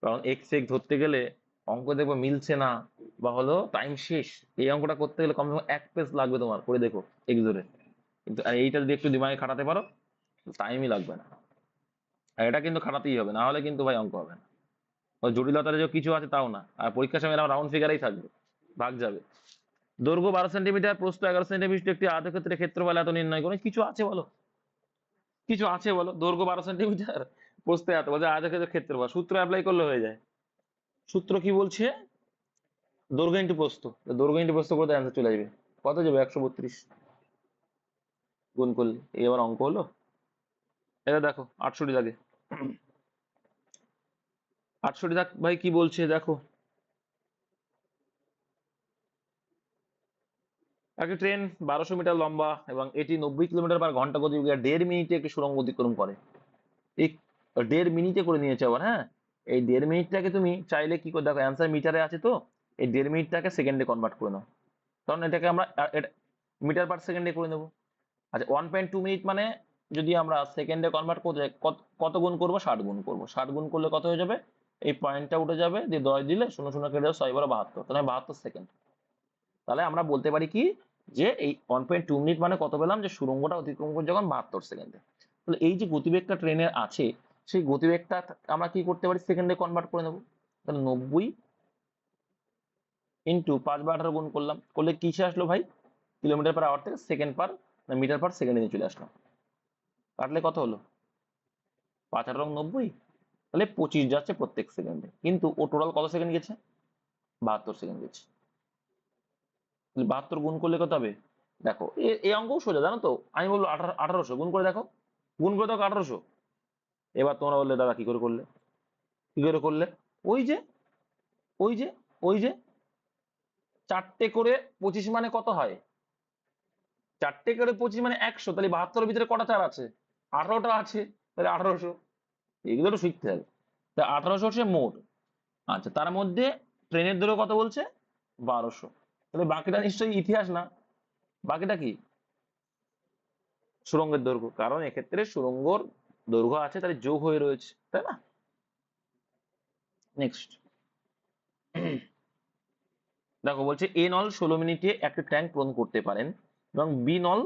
কারণ এক্স এক্স ধরতে গেলে অঙ্ক দেখবো মিলছে না, বা হলো টাইম শেষ, এই অঙ্কটা করতে গেলে কমসে কম 1 পেজ লাগবে তোমার, করে দেখো এক্স ধরে। কিন্তু আর এইটা যদি একটু দিমাগে খাটাতে পারো, টাইমই লাগবে না। আর এটা কিন্তু খাটাতেই হবে, না হলে কিন্তু ভাই অঙ্ক হবে না। ওই জটিলতার যে কিছু আছে তাও না, আর পরীক্ষার সময় এরকম রাউন্ড ফিগারেই থাকবে, ভাগ যাবে। দৈর্ঘ্য 12 সেন্টিমিটার, প্রস্থ 11 সেন্টিমিটার, একটি আয়তক্ষেত্রে ক্ষেত্রফল এত নির্ণয় করে, কিছু আছে বলো? কিছু আছে বলো? দৈর্ঘ্য 12 সেন্টিমিটার, প্রস্থ এত, বলছে আয়তক্ষেত্রের ক্ষেত্রফল, সূত্র অ্যাপ্লাই করলে হয়ে যায়। সূত্র কি বলছে, দৈর্ঘ্য ইন্টু প্রস্থ, দৈর্ঘ্য ইন্টু প্রস্থ করতে অ্যান্সার চলে আসবে, কত যাবে, 132 গুণ করলে। এই আবার অঙ্ক হলো? এটা দেখো 68 লাগে, 68 থাক ভাই, কি বলছে দেখো। একটা ট্রেন 1200 মিটার লম্বা এবং এটি 90 কিলোমিটার/ঘন্টা গতিবেগে 1.5 মিনিটে একটি সুড়ঙ্গ অতিক্রম করে। এই 1.5 মিনিটে করে নিয়েছে আবার, হ্যাঁ? এই 1.5 মিনিটটাকে তুমি চাইলে কি করে, দেখো অ্যান্সার মিটারে আছে তো, এই 1.5 মিনিটটাকে সেকেন্ডে কনভার্ট করে নাও, কারণ এটাকে আমরা মিটার পার সেকেন্ডে করে নেবো। আচ্ছা, 1.2 মিনিট মানে যদি আমরা সেকেন্ডে কনভার্ট করতে যাই, কত গুণ করবো, 60 গুণ করবো। 60 গুণ করলে কত হয়ে যাবে, এই পয়েন্টটা উঠে যাবে, দিয়ে 10 দিলে 0 0 কেটে যাবে, 6 × 72, তাহলে 72 সেকেন্ড। তাহলে আমরা বলতে পারি কি, যে এই 1.2 মিনিট মানে কত পেলাম, যে সুড়ঙ্গটা অতিক্রম করে যখন 72 সেকেন্ডে। তাহলে এই যে গতিবেগটা ট্রেনের আছে, সেই গতিবেগটা আমরা কি করতে পারি, সেকেন্ডে কনভার্ট করে নেবো। তাহলে 90 ইন্টু 5/18 গুণ করলাম, করলে কিসে আসলো ভাই, কিলোমিটার/আওয়ার থেকে সেকেন্ড পার, মিটার পার সেকেন্ডে নিয়ে চলে আসলাম। কাটলে কত হলো, 5×8 = 90, তাহলে 25 যাচ্ছে প্রত্যেক সেকেন্ডে, কিন্তু ও টোটাল কত সেকেন্ড গেছে, 72 সেকেন্ড গেছে। 72 গুণ করলে কত হবে, দেখো এই অঙ্কও সোজা, জানো তো, আমি বলবো 1800 গুণ করে দেখো, গুণ করে দেখো 1800। এবার তোমরা বললে দাদা কি করে করলে, কি করে করলে, ওই যে ওই যে ওই যে 4টে করে 25 মানে কত হয়, 4টে করে 25 মানে 100, তাহলে 72-এর ভিতরে কটা চার আছে, 18টা আছে, তাহলে 1800। এগুলো তো শিখতে হবে। তা 1800 হচ্ছে মোট। আচ্ছা, তার মধ্যে ট্রেনের দৈর্ঘ্য কত বলছে, 1200, তাহলে বাকিটা নিশ্চয়ই ইতিহাস না, বাকিটা কি, সুড়ঙ্গের দৈর্ঘ্য, কারণ এক্ষেত্রে সুড়ঙ্গর দৈর্ঘ্য আছে, তাহলে যোগ হয়ে রয়েছে, তাই না? নেক্সট দেখো, বলছে এ নল 16 মিনিটে একটা ট্যাঙ্ক পূরণ করতে পারেন, এবং বি নল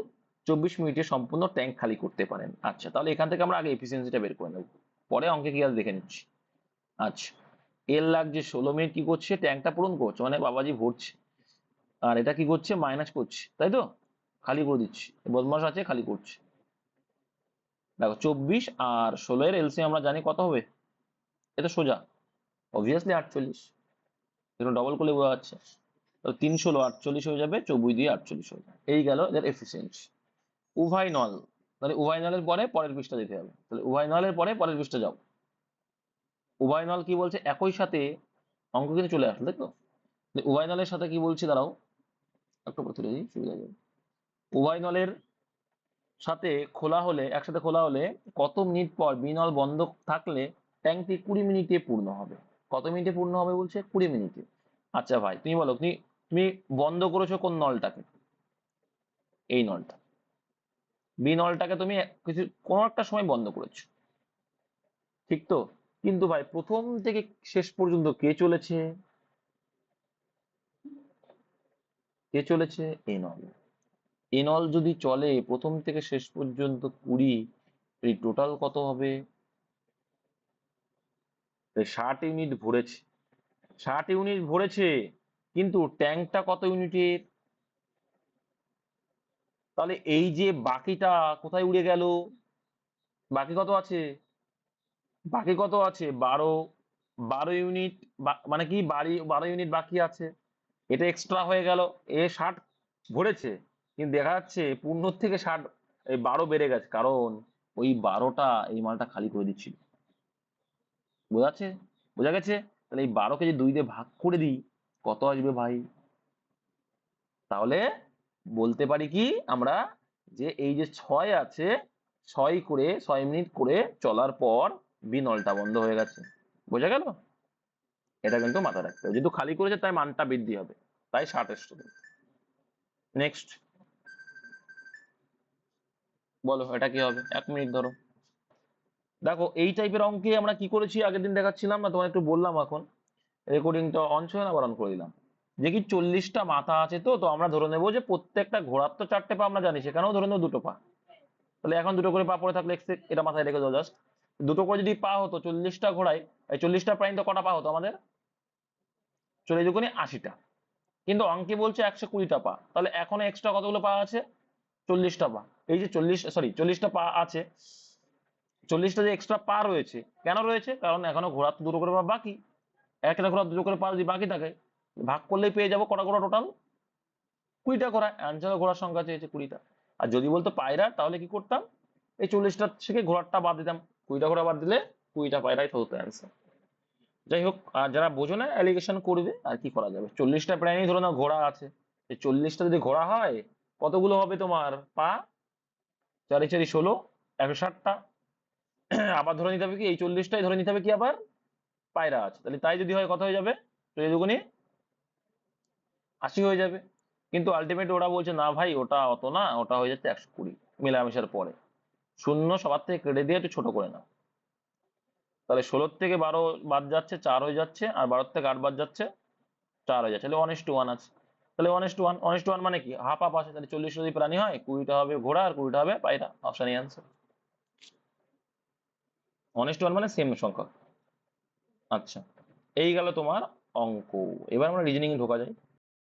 24 মিনিটে সম্পূর্ণ ট্যাঙ্ক খালি করতে পারেন। আচ্ছা, তাহলে এখান থেকে আমরা আগে এফিসিয়েন্সিটা বের করে নেব, পরে অঙ্কে কি আছে দেখে নিচ্ছি। আচ্ছা, এর লাগছে 16 মিনিট কি করছে, ট্যাঙ্কটা পূরণ করছে, মানে বাবাজি ভরছে, আর এটা কি করছে, মাইনাস করছে, তাই তো? খালি করে দিচ্ছি, বদমাস আছে খালি করছি। দেখো 24 আর 16 এর এলসিএম আমরা জানি কত হবে, এটা সোজা অবভিয়াসলি 48, এগুলো ডবল করলে বোঝা যাচ্ছে। তো 3 16 48 হয়ে যাবে, 24 দিয়ে 48 হয়ে যাবে। এই গেল এদের এফিসিয়েন্সি। উভয় নল, তাহলে উভয় নলের পরে পরের পৃষ্ঠা দিতে হবে, তাহলে উভয় নলের পরে পরের পৃষ্ঠা যাও। উভয় নল কি বলছে, একই সাথে অঙ্ক কিন্তু চলে আসলো, তাই তো? উভয় নলের সাথে কি বলছি দাঁড়াও একটু পরে তুলে দিই, সুবিধা যাবে। উভয় নলের সাথে খোলা হলে, একসাথে খোলা হলে কত মিনিট পর বি নল বন্ধ থাকলে ট্যাঙ্কটি 20 মিনিটে পূর্ণ হবে। কত মিনিটে পূর্ণ হবে বলছে, 20 মিনিটে। আচ্ছা ভাই তুমি বলো, তুমি তুমি বন্ধ করেছো কোন নলটাকে, এই নলটা, বি নলটাকে তুমি কিছু কোনো একটা সময় বন্ধ করেছো, ঠিক তো? কিন্তু ভাই প্রথম থেকে শেষ পর্যন্ত কে চলেছে, কে চলেছে, এই নল। এই নল যদি চলে প্রথম থেকে শেষ পর্যন্ত 20, এই টোটাল কত হবে, 60 ইউনিট ভরেছে, 60 ইউনিট ভরেছে, কিন্তু ট্যাঙ্কটা কত ইউনিটের, তাহলে এই যে বাকিটা কোথায় উড়ে গেল, বাকি কত আছে, বাকি কত আছে 12, 12 ইউনিট, মানে কি 12 ইউনিট বাকি আছে, এটা এক্সট্রা হয়ে গেল। এ 60 ভরেছে, কিন্তু দেখা যাচ্ছে পূর্ণ থেকে 60, এই 12 বেড়ে গেছে, কারণ ওই 12টা এই মালটা খালি করে দিচ্ছিল। বোঝা যাচ্ছে, বোঝা গেছে? তাহলে এই 12কে যদি 2 দিয়ে ভাগ করে দিই কত আসবে ভাই, তাহলে বলতে পারি কি আমরা, যে এই যে 6 আছে, 6 করে 6 মিনিট করে চলার পর বি নলটা বন্ধ হয়ে গেছে। বোঝা গেল? এটা কিন্তু মাথায় রাখতে হবে, যেহেতু খালি করেছে তাই মানটা বৃদ্ধি হবে, তাই 60 এসছে। নেক্সট বলো এটা কি হবে, 1 মিনিট ধরো। দেখো এই টাইপের অঙ্কে আমরা কি করেছি আগের দিন দেখাচ্ছিলাম না, তোমার একটু বললাম, এখন রেকর্ডিংটা অন ছিল না, আবার অন করে দিলাম। যে কি 40টা মাথা আছে, তো তো আমরা ধরে নেবো যে প্রত্যেকটা ঘোড়ার তো 4টে পা আমরা জানি, সেখানেও ধরে নেবো 2টো পা। তাহলে এখন 2টো করে পা পড়ে থাকলে এটা মাথায় রেখে দাও জাস্ট, 2টো করে যদি পা হতো 40টা ঘোড়ায়, এই 40টা প্রাইম তো কটা পা হতো আমাদের, 40×80টা। কিন্তু অঙ্কে বলছে 120টা পা, তাহলে এখন এক্সট্রা কতগুলো পা আছে, 40টা পা। এই যে 40টা পা আছে, 40টা যে এক্সট্রা পা রয়েছে, কেন রয়েছে, কারণ এখনো ঘোড়ার তো 2টো করে পা বাকি, একটা ঘোড়া 2টো করে পা যদি বাকি থাকে ভাগ করলেই পেয়ে যাবো কটা ঘোড়া টোটাল, 20টা ঘোড়া। অ্যান্সার ঘোড়ার সংখ্যা চেয়েছে 20টা। আর যদি বলতো পায়রা, তাহলে কি করতাম, এই 40টা থেকে ঘোড়ারটা বাদ দিতাম, 20টা ঘোড়া বাদ দিলে 20টা পায়রাই তো হতো অ্যান্সার। যাই হোক, আর যারা বোঝো না অ্যালিগেশন করবে, আর কি করা যাবে, 40টা প্রাণী ধরো না ঘোড়া আছে, এই 40টা যদি ঘোড়া হয় কতগুলো হবে তোমার পা, 4 4 16, 160টা। আবার ধরে নিতে হবে কি, এই 40টাই ধরে নিতে হবে কি আবার পায়রা আছে, তাহলে তাই যদি হয় কত হয়ে যাবে, 80 হয়ে যাবে। কিন্তু আলটিমেট ওরা বলছে না ভাই ওটা অত না, ওটা হয়ে যাচ্ছে 120 মেলামেশার পরে। শূন্য সবার থেকে কেটে দিয়ে একটু ছোট করে নাও, তাহলে 16 থেকে 12 বাদ যাচ্ছে 4 হয়ে যাচ্ছে, আর 12 থেকে 8 বাদ যাচ্ছে 4 হয়ে যাচ্ছে, তাহলে 1:1 আছে। তাহলে 1:1, 1:1 মানে কি, হাফ হাফ আছে, তাহলে 40 যদি প্রাণী হয় 20টা হবে ঘোড়া আর 20টা হবে পায়রা, অপশন আনসার 1:1 মানে সেম সংখ্যা। আচ্ছা, এই গেল তোমার অঙ্ক। এবার আমরা রিজনিং ঢোকা যায়।